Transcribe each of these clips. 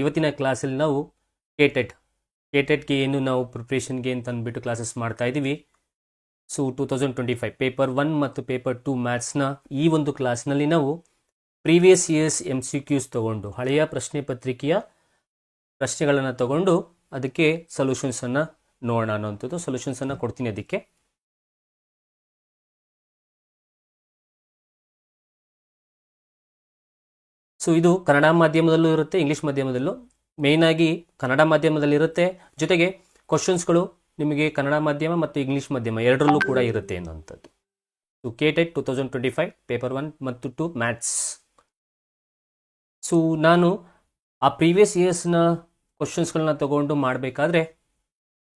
ಇವತ್ತಿನ ಕ್ಲಾಸಲ್ಲಿ ನಾವು ಕೆಟೆಟ್ಗೆ ಏನು ನಾವು ಪ್ರಿಪ್ರೇಷನ್ಗೆ ಅಂತ ಅಂದ್ಬಿಟ್ಟು ಕ್ಲಾಸಸ್ ಮಾಡ್ತಾ ಇದ್ದೀವಿ. ಸೊ 2025 ಪೇಪರ್ 1 ಮತ್ತು ಪೇಪರ್ 2 ಮ್ಯಾಥ್ಸ್ನ ಈ ಒಂದು ಕ್ಲಾಸ್ನಲ್ಲಿ ನಾವು ಪ್ರೀವಿಯಸ್ ಇಯರ್ಸ್ MCQs ತಗೊಂಡು ಹಳೆಯ ಪ್ರಶ್ನೆ ಪತ್ರಿಕೆಯ ಪ್ರಶ್ನೆಗಳನ್ನು ತಗೊಂಡು ಅದಕ್ಕೆ ಸೊಲ್ಯೂಷನ್ಸನ್ನು ನೋಡೋಣ ಅನ್ನೋಂಥದ್ದು. ಸೊಲ್ಯೂಷನ್ಸನ್ನು ಕೊಡ್ತೀನಿ ಅದಕ್ಕೆ. ಸೊ ಇದು ಕನ್ನಡ ಮಾಧ್ಯಮದಲ್ಲೂ ಇರುತ್ತೆ, ಇಂಗ್ಲೀಷ್ ಮಾಧ್ಯಮದಲ್ಲೂ. ಮೇಯ್ನಾಗಿ ಕನ್ನಡ ಮಾಧ್ಯಮದಲ್ಲಿರುತ್ತೆ, ಜೊತೆಗೆ ಕ್ವಶನ್ಸ್ಗಳು ನಿಮಗೆ ಕನ್ನಡ ಮಾಧ್ಯಮ ಮತ್ತು ಇಂಗ್ಲೀಷ್ ಮಾಧ್ಯಮ ಎರಡರಲ್ಲೂ ಕೂಡ ಇರುತ್ತೆ ಅನ್ನೋಂಥದ್ದು. ಸೊ ಕೆಟೆಟ್ 2025 ಪೇಪರ್ 1 ಮತ್ತು 2 ಮ್ಯಾಥ್ಸ್. ಸೊ ನಾನು ಆ ಪ್ರೀವಿಯಸ್ ಇಯರ್ಸ್ನ ಕ್ವಶನ್ಸ್ಗಳನ್ನ ತಗೊಂಡು ಮಾಡಬೇಕಾದ್ರೆ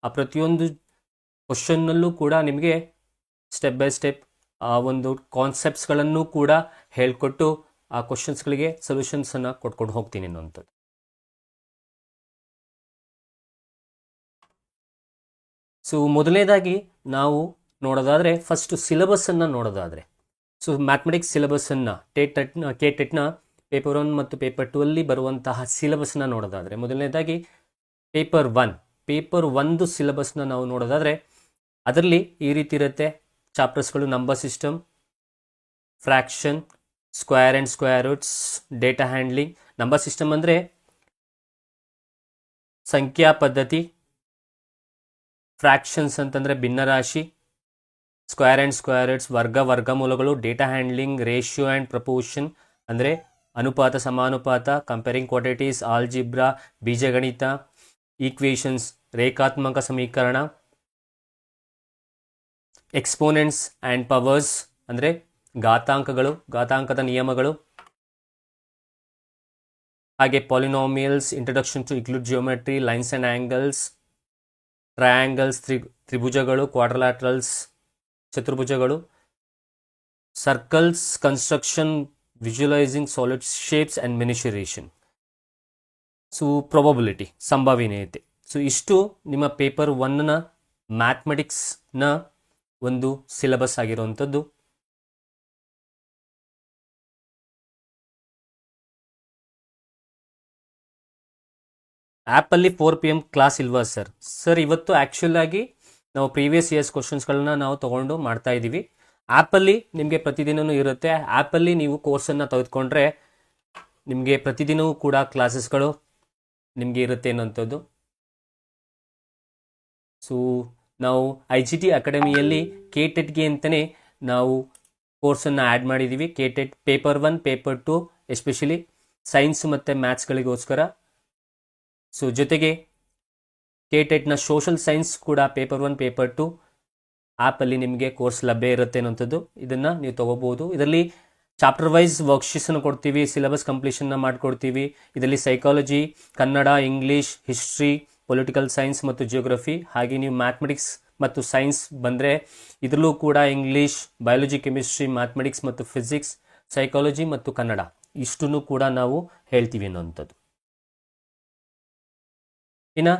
ಆ ಪ್ರತಿಯೊಂದು ಕ್ವಶನ್ನಲ್ಲೂ ಕೂಡ ನಿಮಗೆ ಸ್ಟೆಪ್ ಬೈ ಸ್ಟೆಪ್ ಆ ಒಂದು ಕಾನ್ಸೆಪ್ಟ್ಸ್ಗಳನ್ನು ಕೂಡ ಹೇಳ್ಕೊಟ್ಟು ಆ ಕ್ವಶನ್ಸ್ಗಳಿಗೆ ಸೊಲ್ಯೂಷನ್ಸನ್ನು ಕೊಟ್ಕೊಂಡು ಹೋಗ್ತೀನಿ ಅನ್ನೋಂಥದ್ದು. ಸೊ ಮೊದಲನೇದಾಗಿ ನಾವು ನೋಡೋದಾದರೆ ಫಸ್ಟ್ ಸಿಲೆಬಸ್ಸನ್ನು ನೋಡೋದಾದರೆ, ಸೊ ಮ್ಯಾಥಮೆಟಿಕ್ಸ್ ಸಿಲೆಬಸ್ಸನ್ನು ಕೆಟೆಟ್ನ ಪೇಪರ್ 1 ಮತ್ತು ಪೇಪರ್ 2 ಅಲ್ಲಿ ಬರುವಂತಹ ಸಿಲೆಬಸ್ನ ನೋಡೋದಾದರೆ, ಮೊದಲನೇದಾಗಿ ಪೇಪರ್ 1 ಸಿಲೆಬಸ್ನ ನಾವು ನೋಡೋದಾದರೆ ಅದರಲ್ಲಿ ಈ ರೀತಿ ಇರುತ್ತೆ. ಚಾಪ್ಟರ್ಸ್ಗಳು number system, fraction, square and square roots, data handling. Number system ಅಂದರೆ ಸಂಖ್ಯಾ ಪದ್ಧತಿ, ಫ್ರ್ಯಾಕ್ಷನ್ಸ್ ಅಂತಂದರೆ ಭಿನ್ನರಾಶಿ, ಸ್ಕ್ವೇರ್ ಆ್ಯಂಡ್ ಸ್ಕ್ವೇರ್ ರೂಟ್ಸ್ ವರ್ಗಮೂಲಗಳು, data handling ratio and proportion ಅಂದರೆ ಅನುಪಾತ ಸಮಾನುಪಾತ, ಕಂಪೇರಿಂಗ್ ಕ್ವಾಂಟಿಟೀಸ್, ಆಲ್ಜಿಬ್ರಾ ಬೀಜಗಣಿತ, ಈಕ್ವೇಷನ್ಸ್ ರೇಖಾತ್ಮಕ ಸಮೀಕರಣ, ಎಕ್ಸ್ಪೋನೆಂಟ್ಸ್ ಆ್ಯಂಡ್ ಪವರ್ಸ್ ಅಂದರೆ ಘಾತಾಂಕದ ನಿಯಮಗಳು, ಹಾಗೆ polynomials, introduction to Euclid geometry, lines and angles, triangles ತ್ರಿಭುಜಗಳು, ಕ್ವಾಡ್ರಿಲ್ಯಾಟರಲ್ಸ್ ಚತುರ್ಭುಜಗಳು, circles construction, visualising solid shapes and mensuration. So probability ಸಂಭಾವ್ಯತೆ. ಸೊ ಇಷ್ಟು ನಿಮ್ಮ ಪೇಪರ್ 1ನ ಮ್ಯಾಥಮೆಟಿಕ್ಸ್ನ ಒಂದು ಸಿಲೆಬಸ್ ಆಗಿರುವಂಥದ್ದು. ಆ್ಯಪಲ್ಲಿ 4 PM ಕ್ಲಾಸ್ ಇಲ್ವಾ ಸರ್? ಇವತ್ತು ಆ್ಯಕ್ಚುಲ್ ಆಗಿ ನಾವು ಪ್ರೀವಿಯಸ್ ಇಯರ್ಸ್ ಕ್ವಶನ್ಸ್ಗಳನ್ನ ನಾವು ತೊಗೊಂಡು ಮಾಡ್ತಾ ಇದ್ದೀವಿ. ಆ್ಯಪಲ್ಲಿ ನಿಮಗೆ ಪ್ರತಿದಿನವೂ ಇರುತ್ತೆ. ಆ್ಯಪಲ್ಲಿ ನೀವು ಕೋರ್ಸನ್ನು ತೆಗೆದುಕೊಂಡ್ರೆ ನಿಮಗೆ ಪ್ರತಿದಿನವೂ ಕೂಡ ಕ್ಲಾಸಸ್ಗಳು ನಿಮಗೆ ಇರುತ್ತೆ ಅನ್ನೋಂಥದ್ದು. ಸೊ ನಾವು IGT ಅಕಾಡೆಮಿಯಲ್ಲಿ ಕೆಟೆಟ್ಗೆ ಅಂತಲೇ ನಾವು ಕೋರ್ಸನ್ನು ಆ್ಯಡ್ ಮಾಡಿದ್ದೀವಿ. ಕೆಟೆಟ್ ಪೇಪರ್ 1 ಪೇಪರ್ 2 ಎಸ್ಪೆಷಲಿ ಸೈನ್ಸ್ ಮತ್ತು ಮ್ಯಾಥ್ಸ್ಗಳಿಗೋಸ್ಕರ. ಸೊ ಜೊತೆಗೆ ಕೆಟೆಟ್ನ ಸೋಷಲ್ ಸೈನ್ಸ್ ಕೂಡ ಪೇಪರ್ 1 ಪೇಪರ್ 2 ಆ್ಯಪಲ್ಲಿ ನಿಮಗೆ ಕೋರ್ಸ್ ಲಭ್ಯ ಇರುತ್ತೆ ಅನ್ನೋಂಥದ್ದು. ಇದನ್ನು ನೀವು ತೊಗೋಬೋದು. ಇದರಲ್ಲಿ ಚಾಪ್ಟರ್ ವೈಸ್ ವರ್ಕ್ಶೀಟ್ಸನ್ನು ಕೊಡ್ತೀವಿ, ಸಿಲೆಬಸ್ ಕಂಪ್ಲೀಷನ್ನ ಮಾಡಿಕೊಡ್ತೀವಿ. ಇದರಲ್ಲಿ psychology, Kannada, English, history, political science ಮತ್ತು ಜಿಯೋಗ್ರಫಿ, ಹಾಗೆ ನೀವು ಮ್ಯಾಥಮೆಟಿಕ್ಸ್ ಮತ್ತು ಸೈನ್ಸ್ ಬಂದರೆ ಇದರಲ್ಲೂ ಕೂಡ ಇಂಗ್ಲೀಷ್, ಬಯಾಲಜಿ, ಕೆಮಿಸ್ಟ್ರಿ, ಮ್ಯಾಥಮೆಟಿಕ್ಸ್ ಮತ್ತು ಫಿಸಿಕ್ಸ್, ಸೈಕಾಲಜಿ ಮತ್ತು ಕನ್ನಡ ಇಷ್ಟನ್ನು ಕೂಡ ನಾವು ಹೇಳ್ತೀವಿ ಅನ್ನೋಂಥದ್ದು. ಇನ್ನು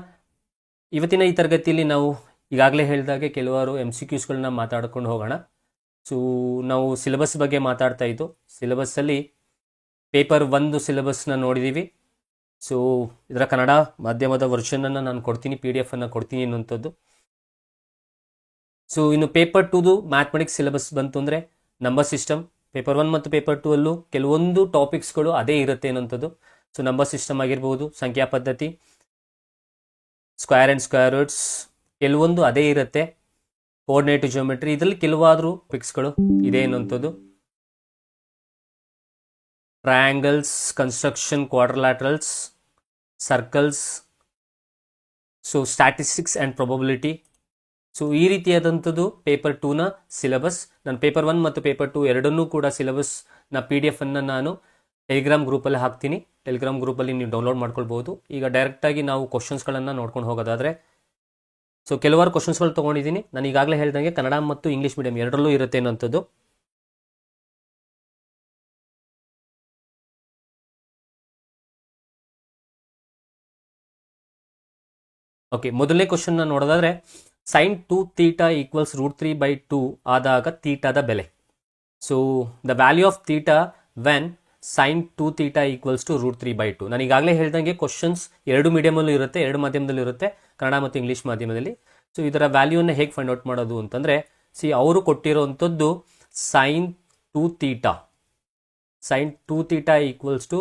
ಇವತ್ತಿನ ಈ ತರಗತಿಯಲ್ಲಿ ನಾವು ಈಗಾಗಲೇ ಹೇಳಿದಾಗೆ ಕೆಲವಾರು MCQsಗಳನ್ನ ಮಾತಾಡ್ಕೊಂಡು ಹೋಗೋಣ. ಸೊ ನಾವು ಸಿಲೆಬಸ್ ಬಗ್ಗೆ ಮಾತಾಡ್ತಾ ಇದ್ದು, ಸಿಲೆಬಸ್ಸಲ್ಲಿ ಪೇಪರ್ 1 ಸಿಲೆಬಸ್ನ ನೋಡಿದ್ದೀವಿ. ಸೊ ಇದರ ಕನ್ನಡ ಮಾಧ್ಯಮದ ವರ್ಷನನ್ನು ನಾನು ಕೊಡ್ತೀನಿ, PDF ಅನ್ನು ಕೊಡ್ತೀನಿ ಅನ್ನೋಂಥದ್ದು. ಸೊ ಇನ್ನು ಪೇಪರ್ 2 ಮ್ಯಾಥಮೆಟಿಕ್ಸ್ ಸಿಲೆಬಸ್ ಬಂತು ಅಂದರೆ ನಂಬರ್ ಸಿಸ್ಟಮ್, ಪೇಪರ್ 1 ಮತ್ತು ಪೇಪರ್ 2 ಅಲ್ಲೂ ಕೆಲವೊಂದು ಟಾಪಿಕ್ಸ್ಗಳು ಅದೇ ಇರುತ್ತೆ ಅನ್ನೋಂಥದ್ದು. ಸೊ ನಂಬರ್ ಸಿಸ್ಟಮ್ ಆಗಿರ್ಬೋದು, ಸಂಖ್ಯಾ ಪದ್ಧತಿ, ಸ್ಕ್ವೇರ್ ಆ್ಯಂಡ್ ಸ್ಕ್ವೇರ್ ರೂಟ್ಸ್ ಕೆಲವೊಂದು ಅದೇ ಇರುತ್ತೆ. ಕೋಆರ್ಡಿನೇಟ್ ಜಿಯೋಮೆಟ್ರಿ ಇದರಲ್ಲಿ ಕೆಲವಾದರೂ ಟಾಪಿಕ್ಸ್ಗಳು ಇದೆ ಅನ್ನೋಂಥದ್ದು. Triangles construction, quadrilaterals, circles, so statistics and probability. So ಈ ರೀತಿಯಾದಂಥದ್ದು ಪೇಪರ್ 2ನ ಸಿಲೆಬಸ್. ನಾನು ಪೇಪರ್ 1 ಮತ್ತು ಪೇಪರ್ 2 ಎರಡನ್ನೂ ಕೂಡ ಸಿಲೆಬಸ್ನ PDF ಅನ್ನು ನಾನು ಟೆಲಿಗ್ರಾಮ್ ಗ್ರೂಪಲ್ಲಿ ಹಾಕ್ತೀನಿ. ಟೆಲಿಗ್ರಾಮ್ ಗ್ರೂಪಲ್ಲಿ ನೀವು ಡೌನ್ಲೋಡ್ ಮಾಡ್ಕೊಳ್ಬೋದು. ಈಗ ಡೈರೆಕ್ಟಾಗಿ ನಾವು ಕ್ವಶನ್ಸ್ಗಳನ್ನು ನೋಡ್ಕೊಂಡು ಹೋಗೋದಾದರೆ, ಸೊ ಕೆಲವಾರು ಕ್ವಶನ್ಸ್ಗಳು ತೊಗೊಂಡಿದ್ದೀನಿ. ನಾನು ಈಗಾಗಲೇ ಹೇಳ್ದಂಗೆ ಕನ್ನಡ ಮತ್ತು ಇಂಗ್ಲೀಷ್ ಮೀಡಿಯಂ ಎರಡರಲ್ಲೂ ಇರುತ್ತೆ ಅನ್ನೋಂಥದ್ದು. ಓಕೆ, ಮೊದಲನೇ ಕ್ವಶನ್ನ ನೋಡೋದಾದರೆ sin 2θ = √3/2 ಆದಾಗ ಥೀಟಾದ ಬೆಲೆ. So the value of theta when sine 2 theta equals to √3/2. ನಾನು ಈಗಾಗಲೇ ಹೇಳ್ದಂಗೆ ಕ್ವಶನ್ಸ್ ಎರಡು ಮೀಡಿಯಮಲ್ಲೂ ಇರುತ್ತೆ, ಎರಡು ಮಾಧ್ಯಮದಲ್ಲೂ ಇರುತ್ತೆ, ಕನ್ನಡ ಮತ್ತು ಇಂಗ್ಲೀಷ್ ಮಾಧ್ಯಮದಲ್ಲಿ. ಸೊ ಇದರ ವ್ಯಾಲ್ಯೂನ ಹೇಗೆ ಫೈಂಡ್ ಔಟ್ ಮಾಡೋದು ಅಂತಂದರೆ, ಅವರು ಕೊಟ್ಟಿರೋವಂಥದ್ದು ಸೈನ್ 2 ಥೀಟಾ ಈಕ್ವಲ್ಸ್ ಟು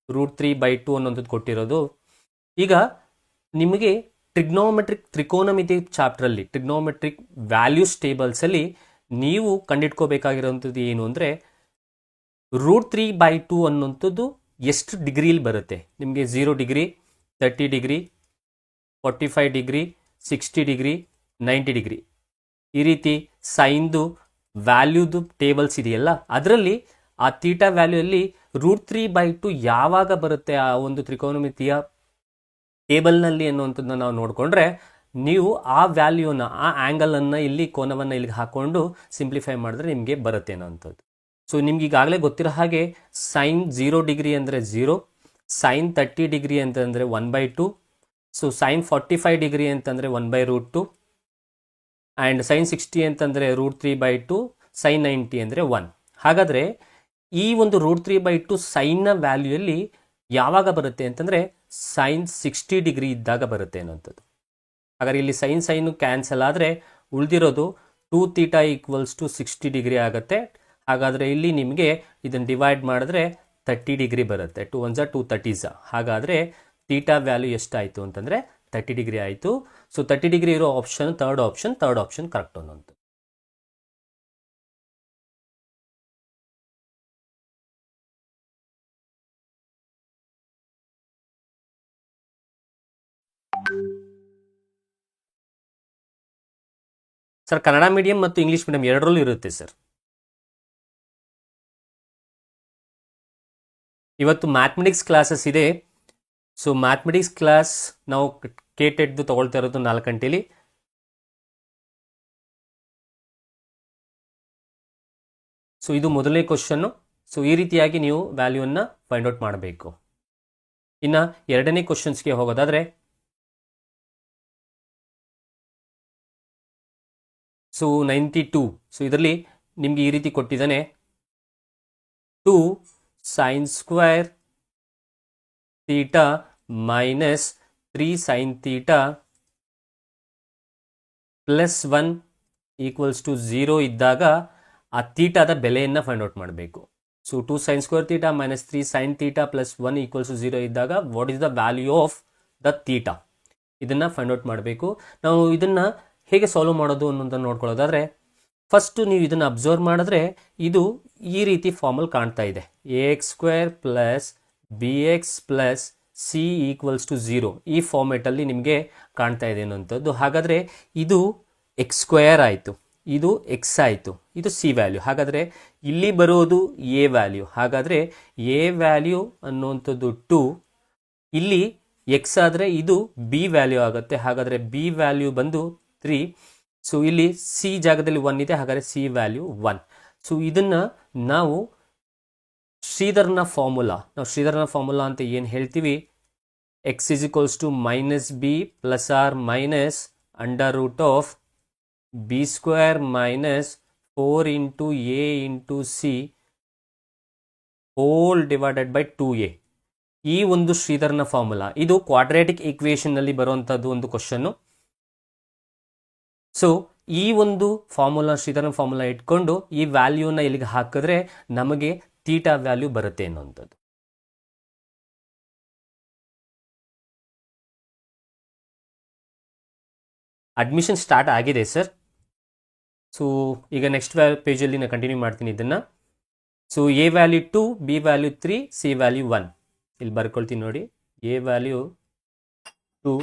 √3/2 ಅನ್ನೋಂಥದ್ದು ಕೊಟ್ಟಿರೋದು. ಈಗ ನಿಮಗೆ ತ್ರಿಕೋನಮಿತಿ ಚಾಪ್ಟ್ರಲ್ಲಿ ಟ್ರಿಗ್ನೋಮೆಟ್ರಿಕ್ ವ್ಯಾಲ್ಯೂಸ್ ಟೇಬಲ್ಸಲ್ಲಿ ನೀವು ಕಂಡಿಡ್ಕೋಬೇಕಾಗಿರೋಂಥದ್ದು ಏನು ಅಂದರೆ, √3/2 ಅನ್ನೋಂಥದ್ದು ಎಷ್ಟು ಡಿಗ್ರಿಲಿ ಬರುತ್ತೆ. ನಿಮಗೆ 0 degree, 30 degree, 45 degree, 60 degree, 90 degree ಈ ರೀತಿ ಸೈನ್ದು ವ್ಯಾಲ್ಯೂದು ಟೇಬಲ್ಸ್ ಇದೆಯಲ್ಲ, ಅದರಲ್ಲಿ ಆ ಥೀಟಾ ವ್ಯಾಲ್ಯೂಯಲ್ಲಿ √3/2 ಯಾವಾಗ ಬರುತ್ತೆ ಆ ಒಂದು ತ್ರಿಕೋನಮಿತಿಯ ಟೇಬಲ್ನಲ್ಲಿ ಅನ್ನುವಂಥದ್ದನ್ನ ನಾವು ನೋಡಿಕೊಂಡ್ರೆ, ನೀವು ಆ ವ್ಯಾಲ್ಯೂನ, ಆ ಆ್ಯಂಗಲನ್ನು ಇಲ್ಲಿ, ಕೋನವನ್ನು ಇಲ್ಲಿಗೆ ಹಾಕ್ಕೊಂಡು ಸಿಂಪ್ಲಿಫೈ ಮಾಡಿದ್ರೆ ನಿಮಗೆ ಬರುತ್ತೆ ಅನ್ನೋಂಥದ್ದು. ಸೊ ನಿಮ್ಗೆ ಈಗಾಗಲೇ ಗೊತ್ತಿರೋ ಹಾಗೆ ಸೈನ್ 0 ಡಿಗ್ರಿ ಅಂದರೆ 0, ಸೈನ್ 30 ಡಿಗ್ರಿ ಅಂತಂದರೆ 1/2, ಸೊ ಸೈನ್ 45 ಡಿಗ್ರಿ ಅಂತಂದರೆ 1/√2, ಆ್ಯಂಡ್ ಸೈನ್ 60 ಅಂತಂದರೆ √3/2, ಸೈನ್ 90 ಅಂದರೆ 1. ಹಾಗಾದರೆ ಈ ಒಂದು √3/2 ಸೈನ್ನ ವ್ಯಾಲ್ಯೂಯಲ್ಲಿ ಯಾವಾಗ ಬರುತ್ತೆ ಅಂತಂದರೆ ಸೈನ್ 60 ಡಿಗ್ರಿ ಇದ್ದಾಗ ಬರುತ್ತೆ ಅನ್ನೋಂಥದ್ದು. ಹಾಗಾದರೆ ಇಲ್ಲಿ ಸೈನು ಕ್ಯಾನ್ಸಲ್ ಆದರೆ ಉಳಿದಿರೋದು 2 ಥೀಟಾ ಈಕ್ವಲ್ಸ್ ಟು 60 ಡಿಗ್ರಿ ಆಗುತ್ತೆ. ಹಾಗಾದರೆ ಇಲ್ಲಿ ನಿಮಗೆ ಇದನ್ನು ಡಿವೈಡ್ ಮಾಡಿದ್ರೆ 30 ಡಿಗ್ರಿ ಬರುತ್ತೆ. 2 1 2 30. ಹಾಗಾದರೆ ಥೀಟಾ ವ್ಯಾಲ್ಯೂ ಎಷ್ಟಾಯಿತು ಅಂತಂದರೆ 30 ಡಿಗ್ರಿ ಆಯಿತು. ಸೊ 30 ಡಿಗ್ರಿ ಇರೋ ಆಪ್ಷನ್ ಥರ್ಡ್ ಆಪ್ಷನ್ ಕರೆಕ್ಟ್ ಅನ್ನೋಂಥದ್ದು. ಸರ್ ಕನ್ನಡ ಮೀಡಿಯಂ ಮತ್ತು ಇಂಗ್ಲೀಷ್ ಮೀಡಿಯಂ ಎರಡರಲ್ಲೂ ಇರುತ್ತೆ ಸರ್. ಇವತ್ತು ಮ್ಯಾಥಮೆಟಿಕ್ಸ್ ಕ್ಲಾಸಸ್ ಇದೆ. ಸೊ ಮ್ಯಾಥಮೆಟಿಕ್ಸ್ ಕ್ಲಾಸ್ ನಾವು KTETದು ತಗೊಳ್ತಾ ಇರೋದು 4 ಗಂಟೆಲಿ. ಸೊ ಇದು ಮೊದಲನೇ ಕ್ವಶನ್ನು. ಸೊ ಈ ರೀತಿಯಾಗಿ ನೀವು ವ್ಯಾಲ್ಯೂವನ್ನು ಫೈಂಡ್ ಔಟ್ ಮಾಡಬೇಕು. ಇನ್ನು ಎರಡನೇ ಕ್ವಶನ್ಸ್ಗೆ ಹೋಗೋದಾದರೆ, ಸೊ 92. ಸೊ ಇದರಲ್ಲಿ ನಿಮಗೆ ಈ ರೀತಿ ಕೊಟ್ಟಿದ್ದಾನೆ, 2 sin square theta minus 3 sin theta plus 1 equals to 0 ಇದ್ದಾಗ ಆ ಥೀಟಾದ ಬೆಲೆಯನ್ನು ಫೈಂಡ್ ಔಟ್ ಮಾಡಬೇಕು. So 2 sin square theta minus 3 sin theta plus 1 equals to 0 ಇದ್ದಾಗ what is the value of the theta, ಇದನ್ನು ಫೈಂಡ್ ಔಟ್ ಮಾಡಬೇಕು. ನಾವು ಇದನ್ನು ಹೇಗೆ ಸಾಲ್ವ್ ಮಾಡೋದು ಅನ್ನೋದನ್ನು ನೋಡ್ಕೊಳ್ಳೋದಾದರೆ, ಫಸ್ಟು ನೀವು ಇದನ್ನು ಅಬ್ಸರ್ವ್ ಮಾಡಿದ್ರೆ ಇದು ಈ ರೀತಿ ಫಾರ್ಮಲ್ಲಿ ಕಾಣ್ತಾ ಇದೆ, ax² plus bx plus c equals to 0 ಈ ಫಾರ್ಮೆಟಲ್ಲಿ ನಿಮಗೆ ಕಾಣ್ತಾ ಇದೆ ಅನ್ನೋಂಥದ್ದು. ಹಾಗಾದರೆ ಇದು x² ಆಯಿತು, ಇದು x ಆಯಿತು, ಇದು c ವ್ಯಾಲ್ಯೂ. ಹಾಗಾದರೆ ಇಲ್ಲಿ ಬರೋದು a ವ್ಯಾಲ್ಯೂ. ಹಾಗಾದರೆ a ವ್ಯಾಲ್ಯೂ ಅನ್ನುವಂಥದ್ದು 2, ಇಲ್ಲಿ x ಆದರೆ ಇದು b ವ್ಯಾಲ್ಯೂ ಆಗುತ್ತೆ. ಹಾಗಾದರೆ b ವ್ಯಾಲ್ಯೂ ಬಂದು 3. ಸೊ ಇಲ್ಲಿ ಸಿ ಜಾಗದಲ್ಲಿ 1 ಇದೆ, ಹಾಗಾದರೆ ಸಿ ವ್ಯಾಲ್ಯೂ 1. ಸೊ ಇದನ್ನು ನಾವು ಶ್ರೀಧರನ ಫಾರ್ಮುಲಾ ಅಂತ ಏನು ಹೇಳ್ತೀವಿ, X is equals to -b plus or minus under root of b² minus 4 into a into C whole divided by 2a. ಈ ಒಂದು ಶ್ರೀಧರನ ಫಾರ್ಮುಲಾ, ಇದು ಕ್ವಾಡ್ರಾಟಿಕ್ ಈಕ್ವೇಷನ್ನಲ್ಲಿ ಬರುವಂಥದ್ದು ಒಂದು ಕ್ವಶನ್ನು. ಸೊ ಈ ಒಂದು ಫಾರ್ಮುಲಾ, ಶ್ರೀಧರನ್ ಫಾರ್ಮುಲಾ ಇಟ್ಕೊಂಡು ಈ ವ್ಯಾಲ್ಯೂನ ಇಲ್ಲಿಗೆ ಹಾಕಿದ್ರೆ ನಮಗೆ ಥೀಟಾ ವ್ಯಾಲ್ಯೂ ಬರುತ್ತೆ ಅನ್ನೋಂಥದ್ದು. ಅಡ್ಮಿಷನ್ ಸ್ಟಾರ್ಟ್ ಆಗಿದೆ ಸರ್. ಸೊ ಈಗ ನೆಕ್ಸ್ಟ್ ಪೇಜಲ್ಲಿ ನಾನು ಕಂಟಿನ್ಯೂ ಮಾಡ್ತೀನಿ ಇದನ್ನು. So A value 2, B value 3, C value 1 ಇಲ್ಲಿ ಬರ್ಕೊಳ್ತೀನಿ ನೋಡಿ. A value 2,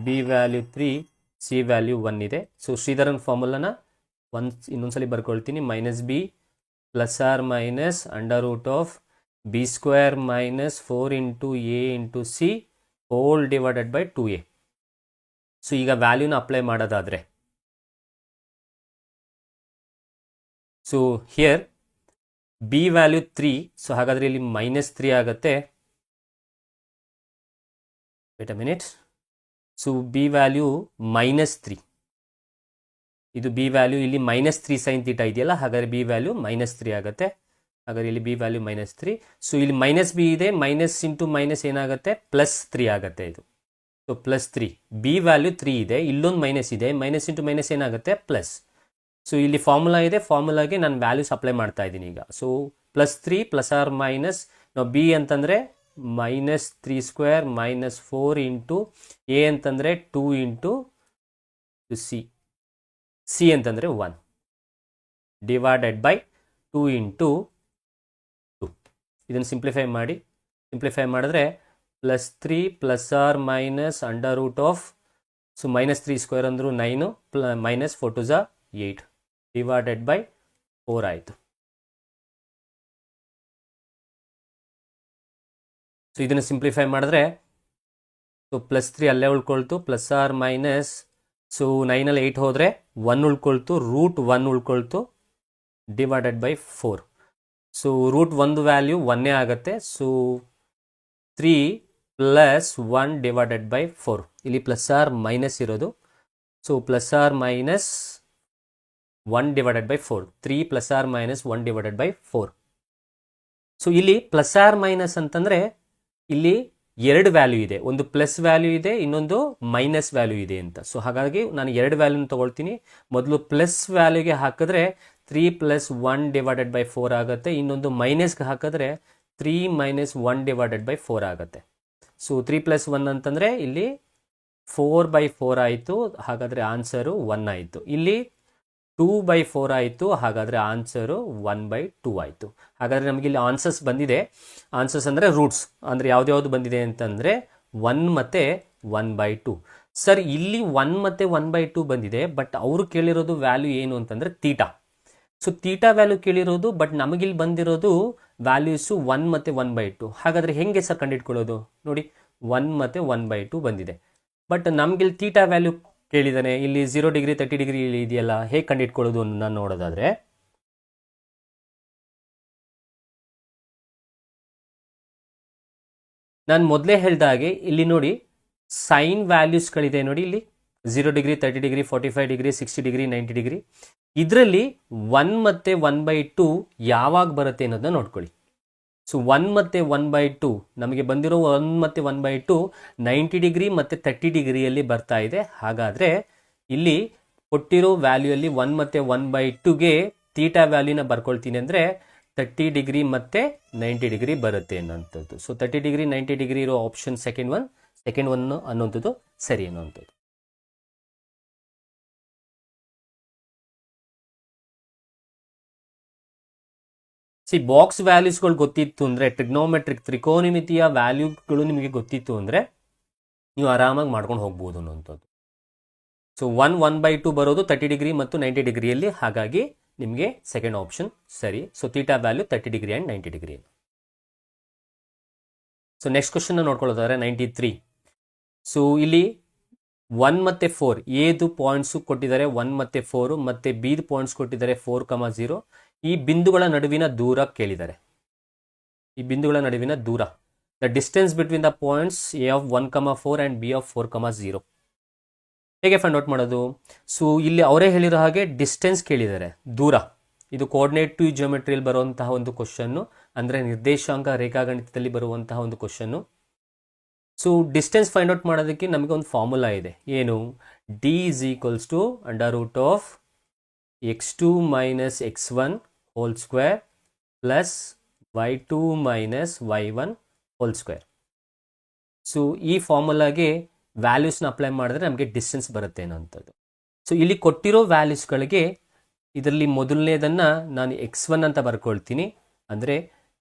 B value 3, C value 1 ಇದೆ. ಸೊ ಶ್ರೀಧರನ್ ಫಾರ್ಮುಲಾನ ಇನ್ನೊಂದ್ಸಲಿ ಬರ್ಕೊಳ್ತೀನಿ, -b plus or minus under root of b² minus 4 into a into C whole divided by 2a. So ಈಗ ವ್ಯಾಲ್ಯೂನ apply ಮಾಡೋದಾದರೆ, so here b value 3, so ಹಾಗಾದರೆ ಇಲ್ಲಿ -3 ಆಗುತ್ತೆ. Wait a minute. So b value -3, ಇದು b ವ್ಯಾಲ್ಯೂ ಇಲ್ಲಿ -3 sin theta ಇದೆಯಲ್ಲ, ಹಾಗಾದರೆ b ವ್ಯಾಲ್ಯೂ -3 ಆಗುತ್ತೆ. ಹಾಗಾದ್ರೆ ಇಲ್ಲಿ ಬಿ ವ್ಯಾಲ್ಯೂ -3. ಸೊ ಇಲ್ಲಿ -b ಇದೆ, ಮೈನಸ್ ಇಂಟು ಮೈನಸ್ ಏನಾಗುತ್ತೆ +3 ಆಗುತ್ತೆ ಇದು. ಸೊ +3, ಬಿ ವ್ಯಾಲ್ಯೂ 3 ಇದೆ, ಇಲ್ಲೊಂದು ಮೈನಸ್ ಇದೆ, ಮೈನಸ್ ಇಂಟು ಮೈನಸ್ ಏನಾಗುತ್ತೆ ಪ್ಲಸ್. ಸೊ ಇಲ್ಲಿ ಫಾರ್ಮುಲಾ ಇದೆ, ಫಾರ್ಮುಲಾಗೆ ನಾನು ವ್ಯಾಲ್ಯೂಸ್ ಅಪ್ಲೈ ಮಾಡ್ತಾ ಇದ್ದೀನಿ ಈಗ. ಸೊ +3 ± ನಾವು ಬಿ ಅಂತಂದರೆ -3² -4 ಇಂಟು ಎ ಅಂತಂದರೆ 2 ಇಂಟು ಸಿ ಅಂತಂದರೆ 1 ಡಿವೈಡೆಡ್ ಬೈ 2 ಇಂಟು 2. ಇದನ್ನು ಸಿಂಪ್ಲಿಫೈ ಮಾಡಿದ್ರೆ +3 ± ಸೊ -3² ಅಂದರೂ 9 -4 2 8 ಡಿವೈಡೆಡ್ ಬೈ 4 ಆಯಿತು. ಸೊ ಇದನ್ನು ಸಿಂಪ್ಲಿಫೈ ಮಾಡಿದ್ರೆ ಸೊ +3 ಅಲ್ಲೇ ಉಳ್ಕೊಳ್ತು, ± ಸೊ 9ಅಲ್ಲಿ 8 ಹೋದರೆ 1 ಉಳ್ಕೊಳ್ತು, √1 ಉಳ್ಕೊಳ್ತು ಡಿವೈಡೆಡ್ ಬೈ 4. ಸೊ √1 ವ್ಯಾಲ್ಯೂ 1 ಆಗುತ್ತೆ. So 3 + 1 divided by 4. ಇಲ್ಲಿ ± ಇರೋದು. So ± 1 divided by 4. 3 ± 1 divided by 4. So ಇಲ್ಲಿ ± ಅಂತಂದರೆ ಇಲ್ಲಿ 2 ವ್ಯಾಲ್ಯೂ ಇದೆ, ಒಂದು ಪ್ಲಸ್ ವ್ಯಾಲ್ಯೂ ಇದೆ, ಇನ್ನೊಂದು ಮೈನಸ್ ವ್ಯಾಲ್ಯೂ ಇದೆ ಅಂತ. ಸೊ ಹಾಗಾಗಿ ನಾನು 2 ವ್ಯಾಲ್ಯೂನ ತಗೊಳ್ತೀನಿ. ಮೊದಲು ಪ್ಲಸ್ ವ್ಯಾಲ್ಯೂಗೆ ಹಾಕಿದ್ರೆ 3 + 1 ಡಿವೈಡೆಡ್ ಬೈ 4 ಆಗುತ್ತೆ, ಇನ್ನೊಂದು ಮೈನಸ್ಗೆ ಹಾಕಿದ್ರೆ 3 - 1 ಡಿವೈಡೆಡ್ ಬೈ 4 ಆಗುತ್ತೆ. ಸೊ 3 + 1 ಅಂತಂದರೆ ಇಲ್ಲಿ 4/4 ಆಯಿತು, ಹಾಗಾದರೆ ಆನ್ಸರು 1 ಆಯಿತು. ಇಲ್ಲಿ 2/4 ಆಯಿತು, ಹಾಗಾದರೆ ಆನ್ಸರು 1/2 ಆಯಿತು. ಹಾಗಾದರೆ ನಮಗೆ ಇಲ್ಲಿ ಆನ್ಸರ್ಸ್ ಬಂದಿದೆ. ಆನ್ಸರ್ಸ್ ಅಂದರೆ ರೂಟ್ಸ್ ಅಂದರೆ ಯಾವ್ದು ಬಂದಿದೆ ಅಂತಂದರೆ 1 ಮತ್ತು 1/2. ಸರ್ ಇಲ್ಲಿ 1 ಮತ್ತು 1/2 ಬಂದಿದೆ, ಬಟ್ ಅವರು ಕೇಳಿರೋದು ವ್ಯಾಲ್ಯೂ ಏನು ಅಂತಂದರೆ ತೀಟಾ. ಸೊ ತೀಟಾ ವ್ಯಾಲ್ಯೂ ಕೇಳಿರೋದು, ಬಟ್ ನಮಗಿಲ್ಲಿ ಬಂದಿರೋದು ವ್ಯಾಲ್ಯೂಸು 1 ಮತ್ತು 1/2. ಹಾಗಾದರೆ ಹೆಂಗೆ ಸರ್ ಕಂಡುಹಿಡ್ಕೊಳ್ಳೋದು? ನೋಡಿ 1 ಮತ್ತು 1/2 ಬಂದಿದೆ, ಬಟ್ ನಮಗಿಲ್ಲಿ ತೀಟಾ ವ್ಯಾಲ್ಯೂ ಕೇಳಿದ್ದಾನೆ. ಇಲ್ಲಿ 0 ಡಿಗ್ರಿ 30 ಡಿಗ್ರಿ ಇದೆಯಲ್ಲ, ಹೇಗೆ ಕಂಡುಹಿಡ್ಕೊಳ್ಳೋದು ನಾನು ನೋಡೋದಾದರೆ ನಾನು ಮೊದಲೇ ಹೇಳಿದಾಗೆ ಇಲ್ಲಿ ನೋಡಿ ಸೈನ್ ವ್ಯಾಲ್ಯೂಸ್ಗಳಿದೆ ನೋಡಿ. ಇಲ್ಲಿ 0 degree 30 degree 45 degree 60 degree 90 degree. ಇದರಲ್ಲಿ 1 ಮತ್ತು 1/2 ಯಾವಾಗ ಬರುತ್ತೆ ಅನ್ನೋದನ್ನ ನೋಡ್ಕೊಳ್ಳಿ. ಸೊ 1 ಮತ್ತು 1/2 ನಮಗೆ ಬಂದಿರೋ 1 ಮತ್ತು 1/2 90 ಡಿಗ್ರಿ ಮತ್ತು 30 ಡಿಗ್ರಿಯಲ್ಲಿ ಬರ್ತಾ ಇದೆ. ಹಾಗಾದರೆ ಇಲ್ಲಿ ಕೊಟ್ಟಿರೋ ವ್ಯಾಲ್ಯೂಯಲ್ಲಿ 1 ಮತ್ತು 1/2ಗೆ ತೀಟಾ ವ್ಯಾಲ್ಯೂನ ಬರ್ಕೊಳ್ತೀನಿ ಅಂದರೆ 30 ಡಿಗ್ರಿ ಮತ್ತು 90 ಡಿಗ್ರಿ ಬರುತ್ತೆ ಅನ್ನೋಂಥದ್ದು. ಸೊ 30 ಡಿಗ್ರಿ 90 ಡಿಗ್ರಿ ಇರೋ ಆಪ್ಷನ್ ಸೆಕೆಂಡ್ ಒನ್ ಅನ್ನೋಂಥದ್ದು ಸರಿ ಅನ್ನೋಂಥದ್ದು. ಬಾಕ್ಸ್ ವ್ಯಾಲ್ಯೂಸ್ಗಳು ಗೊತ್ತಿತ್ತು ಅಂದರೆ, ತ್ರಿಕೋನಮಿತಿಯ ವ್ಯಾಲ್ಯೂಗಳು ನಿಮಗೆ ಗೊತ್ತಿತ್ತು ಅಂದರೆ ನೀವು ಆರಾಮಾಗಿ ಮಾಡ್ಕೊಂಡು ಹೋಗ್ಬೋದು ಅನ್ನೋಂಥದ್ದು. ಸೊ 1/2 ಬರೋದು 30 ಡಿಗ್ರಿ ಮತ್ತು 90 ಡಿಗ್ರಿಯಲ್ಲಿ, ಹಾಗಾಗಿ ನಿಮಗೆ ಸೆಕೆಂಡ್ ಆಪ್ಷನ್ ಸರಿ. So theta value 30 degree and 90 degree. So next question ನೋಡ್ಕೊಳ್ಳೋದಾದ್ರೆ 93. ಸೊ ಇಲ್ಲಿ 1 ಮತ್ತು 4 ಎದು ಪಾಯಿಂಟ್ಸು ಕೊಟ್ಟಿದ್ದಾರೆ, 1 ಮತ್ತು 4, ಮತ್ತು ಬಿದು ಪಾಯಿಂಟ್ಸ್ ಕೊಟ್ಟಿದ್ದಾರೆ 4,0. ಈ ಬಿಂದುಗಳ ನಡುವಿನ ದೂರ ಕೇಳಿದ್ದಾರೆ. ಈ ಬಿಂದುಗಳ ನಡುವಿನ ದೂರ, the distance between the points A of 1,4 and B of 4,0. ಹೇಗೆ ಫೈಂಡ್ ಔಟ್ ಮಾಡೋದು? ಸೊ ಇಲ್ಲಿ ಅವರೇ ಹೇಳಿರೋ ಹಾಗೆ ಡಿಸ್ಟೆನ್ಸ್ ಕೇಳಿದ್ದಾರೆ, ದೂರ. ಇದು ಕೋಆರ್ಡಿನೇಟಿವ್ ಜಿಯೋಮೆಟ್ರಿಯಲ್ಲಿ ಬರುವಂತಹ ಒಂದು ಕ್ವಶನ್ನು, ಅಂದರೆ ನಿರ್ದೇಶಾಂಕ ರೇಖಾಗಣಿತದಲ್ಲಿ ಬರುವಂತಹ ಒಂದು question. So distance find out ಮಾಡೋದಕ್ಕೆ ನಮಗೆ ಒಂದು ಫಾರ್ಮುಲಾ ಇದೆ. ಏನು? D = x2 - x1 hole square plus y2 - y1 whole square. So ಈ ಫಾರ್ಮುಲಾಗೆ ವ್ಯಾಲ್ಯೂಸ್ನ ಅಪ್ಲೈ ಮಾಡಿದ್ರೆ ನಮಗೆ ಡಿಸ್ಟೆನ್ಸ್ ಬರುತ್ತೆ ಅನ್ನೋಂಥದ್ದು. ಸೊ ಇಲ್ಲಿ ಕೊಟ್ಟಿರೋ ವ್ಯಾಲ್ಯೂಸ್ಗಳಿಗೆ ಇದರಲ್ಲಿ ಮೊದಲನೇದನ್ನು ನಾನು x1 ಅಂತ ಬರ್ಕೊಳ್ತೀನಿ, ಅಂದರೆ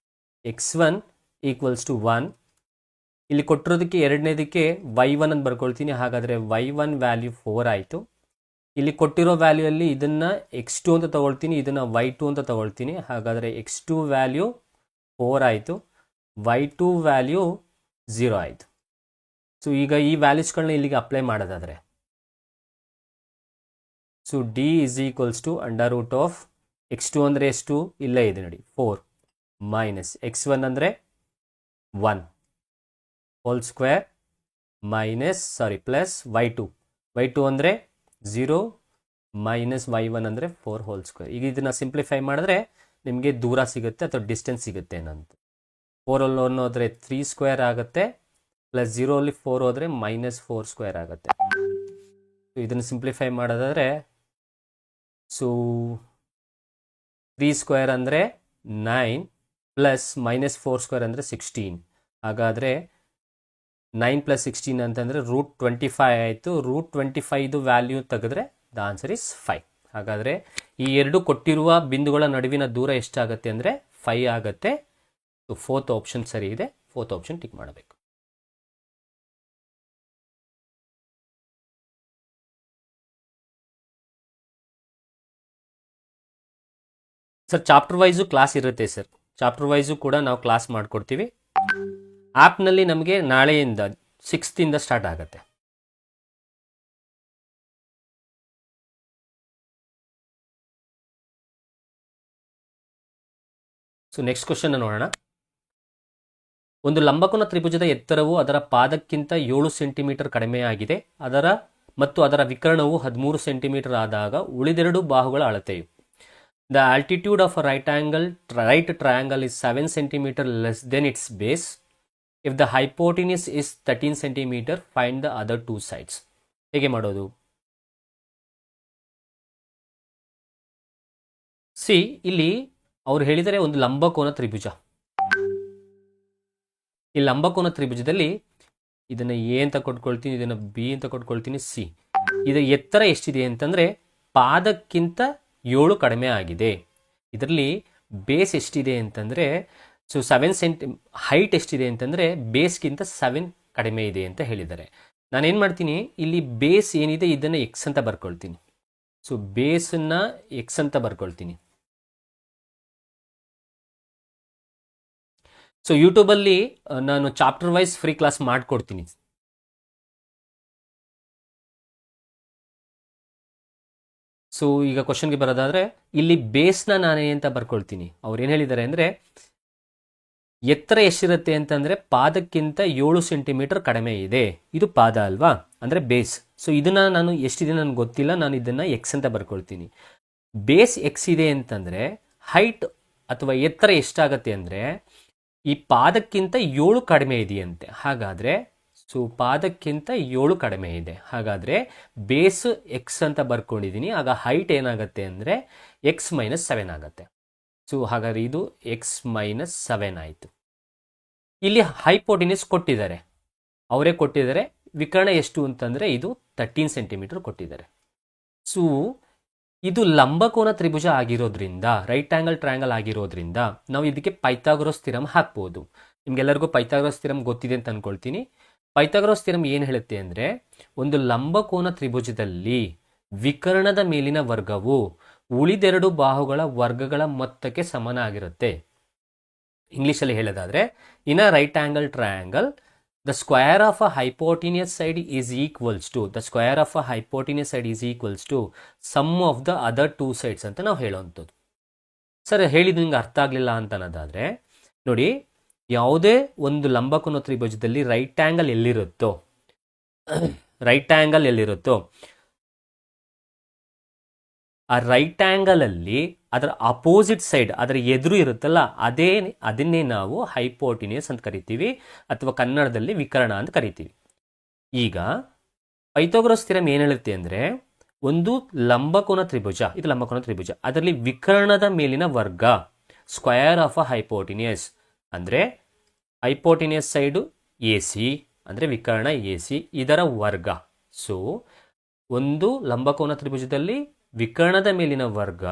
x1 = 1. ಇಲ್ಲಿ ಕೊಟ್ಟಿರೋದಕ್ಕೆ ಎರಡನೇದಕ್ಕೆ y1 ಅಂತ ಬರ್ಕೊಳ್ತೀನಿ, ಹಾಗಾದರೆ y1 ವ್ಯಾಲ್ಯೂ 4 ಆಯಿತು. ಇಲ್ಲಿ ಕೊಟ್ಟಿರೋ ವ್ಯಾಲ್ಯೂಯಲ್ಲಿ ಇದನ್ನು x2 ಅಂತ ತಗೊಳ್ತೀನಿ, ಇದನ್ನು y2 ಅಂತ ತಗೊಳ್ತೀನಿ, ಹಾಗಾದರೆ x2 ವ್ಯಾಲ್ಯೂ 4 ಆಯಿತು, y2 ವ್ಯಾಲ್ಯೂ 0 ಆಯಿತು. ಸೊ ಈಗ ಈ ವ್ಯಾಲ್ಯೂಸ್ಗಳನ್ನ ಇಲ್ಲಿಗೆ ಅಪ್ಲೈ ಮಾಡೋದಾದರೆ, ಸೊ ಡಿ = x2 ಅಂದರೆ ಎಷ್ಟು? ಇಲ್ಲೇ ಇದೆ ನೋಡಿ 4 ಮೈನಸ್ x1 ಅಂದರೆ 1 ಹೋಲ್ ಸ್ಕ್ವೇರ್ ಪ್ಲಸ್ y2 ಅಂದರೆ 0 ಮೈನಸ್ y1 ಅಂದರೆ 4 ಹೋಲ್ ಸ್ಕ್ವೇರ್. ಈಗ ಇದನ್ನು ಸಿಂಪ್ಲಿಫೈ ಮಾಡಿದ್ರೆ ನಿಮಗೆ ದೂರ ಸಿಗುತ್ತೆ ಅಥವಾ ಡಿಸ್ಟೆನ್ಸ್ ಸಿಗುತ್ತೆ ಏನಂತ. 4 1 ಹೋದರೆ 3 ಸ್ಕ್ವೇರ್ ಆಗುತ್ತೆ, ಪ್ಲಸ್ 0 ಅಲ್ಲಿ 4 ಹೋದರೆ -4 ಸ್ಕ್ವೇರ್ ಆಗುತ್ತೆ. ಇದನ್ನು ಸಿಂಪ್ಲಿಫೈ ಮಾಡೋದಾದರೆ ಸೊ 3 ಸ್ಕ್ವೇರ್ ಅಂದರೆ 9 ಪ್ಲಸ್ -4 ಸ್ಕ್ವೇರ್ ಅಂದರೆ 16. ಹಾಗಾದರೆ 9 + 16 ಅಂತಂದರೆ √25 ಆಯಿತು. √25 ವ್ಯಾಲ್ಯೂ ತೆಗೆದ್ರೆ ದ ಆನ್ಸರ್ ಇಸ್ 5. ಹಾಗಾದರೆ ಈ ಎರಡು ಕೊಟ್ಟಿರುವ ಬಿಂದುಗಳ ನಡುವಿನ ದೂರ ಎಷ್ಟಾಗುತ್ತೆ ಅಂದರೆ 5 ಆಗುತ್ತೆ. ಸೊ 4th ಆಪ್ಷನ್ ಸರಿ ಇದೆ. 4th ಆಪ್ಷನ್ ಟಿಕ್ ಮಾಡಬೇಕು. ಸರ್ ಚಾಪ್ಟರ್ ವೈಸು ಕ್ಲಾಸ್ ಇರುತ್ತೆ ಸರ್. ಚಾಪ್ಟರ್ ವೈಸು ಕೂಡ ನಾವು ಕ್ಲಾಸ್ ಮಾಡಿಕೊಡ್ತೀವಿ. ಆ್ಯಪ್ನಲ್ಲಿ ನಮಗೆ ನಾಳೆಯಿಂದ 6th ಸ್ಟಾರ್ಟ್ ಆಗುತ್ತೆ. ಸೊ ನೆಕ್ಸ್ಟ್ ಕ್ವಶನ್ ನೋಡೋಣ. ಒಂದು ಲಂಬಕೋನ ತ್ರಿಭುಜದ ಎತ್ತರವು ಅದರ ಪಾದಕ್ಕಿಂತ 7 ಸೆಂಟಿಮೀಟರ್ ಕಡಿಮೆಯಾಗಿದೆ. ಮತ್ತು ಅದರ ವಿಕರ್ಣವು 13 ಸೆಂಟಿಮೀಟರ್ ಆದಾಗ ಉಳಿದೆರಡು ಬಾಹುಗಳ ಅಳತೆಯು. The altitude of a right triangle is 7 centimetre less than it's base. If the hypotenuse is 13 centimetre, find the other 2 sides. ಹೇಗೆ ಮಾಡೋದು? ಸಿ, ಇಲ್ಲಿ ಅವ್ರು ಹೇಳಿದರೆ ಒಂದು ಲಂಬಕೋನ ತ್ರಿಭುಜ. ಈ ಲಂಬಕೋನ ತ್ರಿಭುಜದಲ್ಲಿ ಇದನ್ನು ಎ ಅಂತ ಕೊಟ್ಕೊಳ್ತೀನಿ, ಇದನ್ನು ಬಿ ಅಂತ ಕೊಟ್ಕೊಳ್ತೀನಿ, ಸಿ. ಇದರ ಎತ್ತರ ಎಷ್ಟಿದೆ ಅಂತಂದರೆ ಪಾದಕ್ಕಿಂತ 7 ಕಡಿಮೆ ಆಗಿದೆ. ಇದರಲ್ಲಿ ಬೇಸ್ ಎಷ್ಟಿದೆ ಅಂತಂದರೆ ಸೊ 7 ಹೈಟ್ ಎಷ್ಟಿದೆ ಅಂತಂದರೆ ಬೇಸ್ಗಿಂತ 7 ಕಡಿಮೆ ಇದೆ ಅಂತ ಹೇಳಿದ್ದಾರೆ. ನಾನೇನು ಮಾಡ್ತೀನಿ, ಇಲ್ಲಿ ಬೇಸ್ ಏನಿದೆ ಇದನ್ನು ಎಕ್ಸ್ ಅಂತ ಬರ್ಕೊಳ್ತೀನಿ. ಸೊ ಬೇಸನ್ನು ಎಕ್ಸ್ ಅಂತ ಬರ್ಕೊಳ್ತೀನಿ. ಸೊ ಯೂಟ್ಯೂಬಲ್ಲಿ ನಾನು ಚಾಪ್ಟರ್ ವೈಸ್ ಫ್ರೀ ಕ್ಲಾಸ್ ಮಾಡಿಕೊಡ್ತೀನಿ. ಸೊ ಈಗ ಕ್ವಶನ್ಗೆ ಬರೋದಾದರೆ ಇಲ್ಲಿ ಬೇಸ್ನ ನಾನೇ ಅಂತ ಬರ್ಕೊಳ್ತೀನಿ. ಅವ್ರು ಏನು ಹೇಳಿದ್ದಾರೆ ಅಂದರೆ ಎತ್ತರ ಎಷ್ಟಿರುತ್ತೆ ಅಂತಂದರೆ ಪಾದಕ್ಕಿಂತ 7 ಸೆಂಟಿಮೀಟರ್ ಕಡಿಮೆ ಇದೆ. ಇದು ಪಾದ ಅಲ್ವಾ, ಅಂದರೆ ಬೇಸ್. ಸೊ ಇದನ್ನು ನಾನು ಎಷ್ಟಿದೆ ನನಗೆ ಗೊತ್ತಿಲ್ಲ, ನಾನು ಇದನ್ನು ಎಕ್ಸ್ ಅಂತ ಬರ್ಕೊಳ್ತೀನಿ. ಬೇಸ್ ಎಕ್ಸ್ ಇದೆ ಅಂತಂದರೆ ಹೈಟ್ ಅಥವಾ ಎತ್ತರ ಎಷ್ಟಾಗತ್ತೆ ಅಂದರೆ ಈ ಪಾದಕ್ಕಿಂತ 7 ಕಡಿಮೆ ಇದೆಯಂತೆ. ಹಾಗಾದರೆ ಸೊ ಪಾದಕ್ಕಿಂತ 7 ಕಡಿಮೆ ಇದೆ. ಹಾಗಾದರೆ ಬೇಸ್ ಎಕ್ಸ್ ಅಂತ ಬರ್ಕೊಂಡಿದ್ದೀನಿ. ಆಗ ಹೈಟ್ ಏನಾಗುತ್ತೆ ಅಂದರೆ x - 7 ಆಗುತ್ತೆ. ಸೊ ಹಾಗಾದರೆ ಇದು x - 7 ಆಯಿತು. ಇಲ್ಲಿ ಹೈಪೋಟಿನಿಯಸ್ ಕೊಟ್ಟಿದ್ದಾರೆ, ಅವರೇ ಕೊಟ್ಟಿದ್ದಾರೆ. ವಿಕರ್ಣ ಎಷ್ಟು ಅಂತಂದರೆ ಇದು 13 ಸೆಂಟಿಮೀಟರ್ ಕೊಟ್ಟಿದ್ದಾರೆ. ಸೊ ಇದು ಲಂಬಕೋನ ತ್ರಿಭುಜ ಆಗಿರೋದ್ರಿಂದ, ರೈಟ್ ಆಂಗಲ್ ಟ್ರಯಾಂಗಲ್ ಆಗಿರೋದ್ರಿಂದ ನಾವು ಇದಕ್ಕೆ ಪೈಥಾಗೊರಸ್ ಥಿಯರಮ್ ಹಾಕ್ಬೋದು. ನಿಮ್ಗೆಲ್ಲರಿಗೂ ಪೈಥಾಗೊರಸ್ ಥಿಯರಮ್ ಗೊತ್ತಿದೆ ಅಂತ ಅಂದ್ಕೊಳ್ತೀನಿ. ಪೈಥಾಗೊರಸ್ ಥಿಯರಮ್ ಏನು ಹೇಳುತ್ತೆ ಅಂದರೆ ಒಂದು ಲಂಬಕೋನ ತ್ರಿಭುಜದಲ್ಲಿ ವಿಕರ್ಣದ ಮೇಲಿನ ವರ್ಗವು ಉಳಿದೆರಡು ಬಾಹುಗಳ ವರ್ಗಗಳ ಮೊತ್ತಕ್ಕೆ ಸಮನಾಗಿರುತ್ತೆ. ಇಂಗ್ಲೀಷಲ್ಲಿ ಹೇಳೋದಾದರೆ in a right angle triangle the square of a hypotenuse side is equals to sum of the other 2 sides ಅಂತ ನಾವು ಹೇಳೋವಂಥದ್ದು. ಸರ್ ಹೇಳಿದ್ದು ನಿಮ್ಗೆ ಅರ್ಥ ಆಗಲಿಲ್ಲ ಅಂತ ಅನ್ನೋದಾದರೆ ನೋಡಿ, ಯಾವುದೇ ಒಂದು ಲಂಬಕೋನ ತ್ರಿಭುಜದಲ್ಲಿ ರೈಟ್ ಆಂಗಲ್ ಎಲ್ಲಿರುತ್ತೋ ಆ ರೈಟ್ ಆಂಗಲಲ್ಲಿ ಅದರ ಅಪೋಸಿಟ್ ಸೈಡ್, ಅದರ ಎದುರು ಇರುತ್ತಲ್ಲ, ಅದನ್ನೇ ನಾವು ಹೈಪೋಟಿನಿಯಸ್ ಅಂತ ಕರಿತೀವಿ, ಅಥವಾ ಕನ್ನಡದಲ್ಲಿ ವಿಕರ್ಣ ಅಂತ ಕರಿತೀವಿ. ಈಗ ಪೈಥಾಗೊರಸ್ ಥಿಯರಮ್ ಏನು ಹೇಳುತ್ತೆ ಅಂದರೆ ಒಂದು ಲಂಬಕೋನ ತ್ರಿಭುಜ, ಇದು ಲಂಬಕೋನ ತ್ರಿಭುಜ, ಅದರಲ್ಲಿ ವಿಕರ್ಣದ ಮೇಲಿನ ವರ್ಗ ಸ್ಕ್ವಯರ್ ಆಫ್ ಅ ಹೈಪೋಟಿನಿಯಸ್ ಅಂದರೆ ಹೈಪೋಟಿನಿಯಸ್ ಸೈಡು AC ಅಂದರೆ ವಿಕರ್ಣ AC, ಇದರ ವರ್ಗ. ಸೊ ಒಂದು ಲಂಬಕೋನ ತ್ರಿಭುಜದಲ್ಲಿ ವಿಕರ್ಣದ ಮೇಲಿನ ವರ್ಗ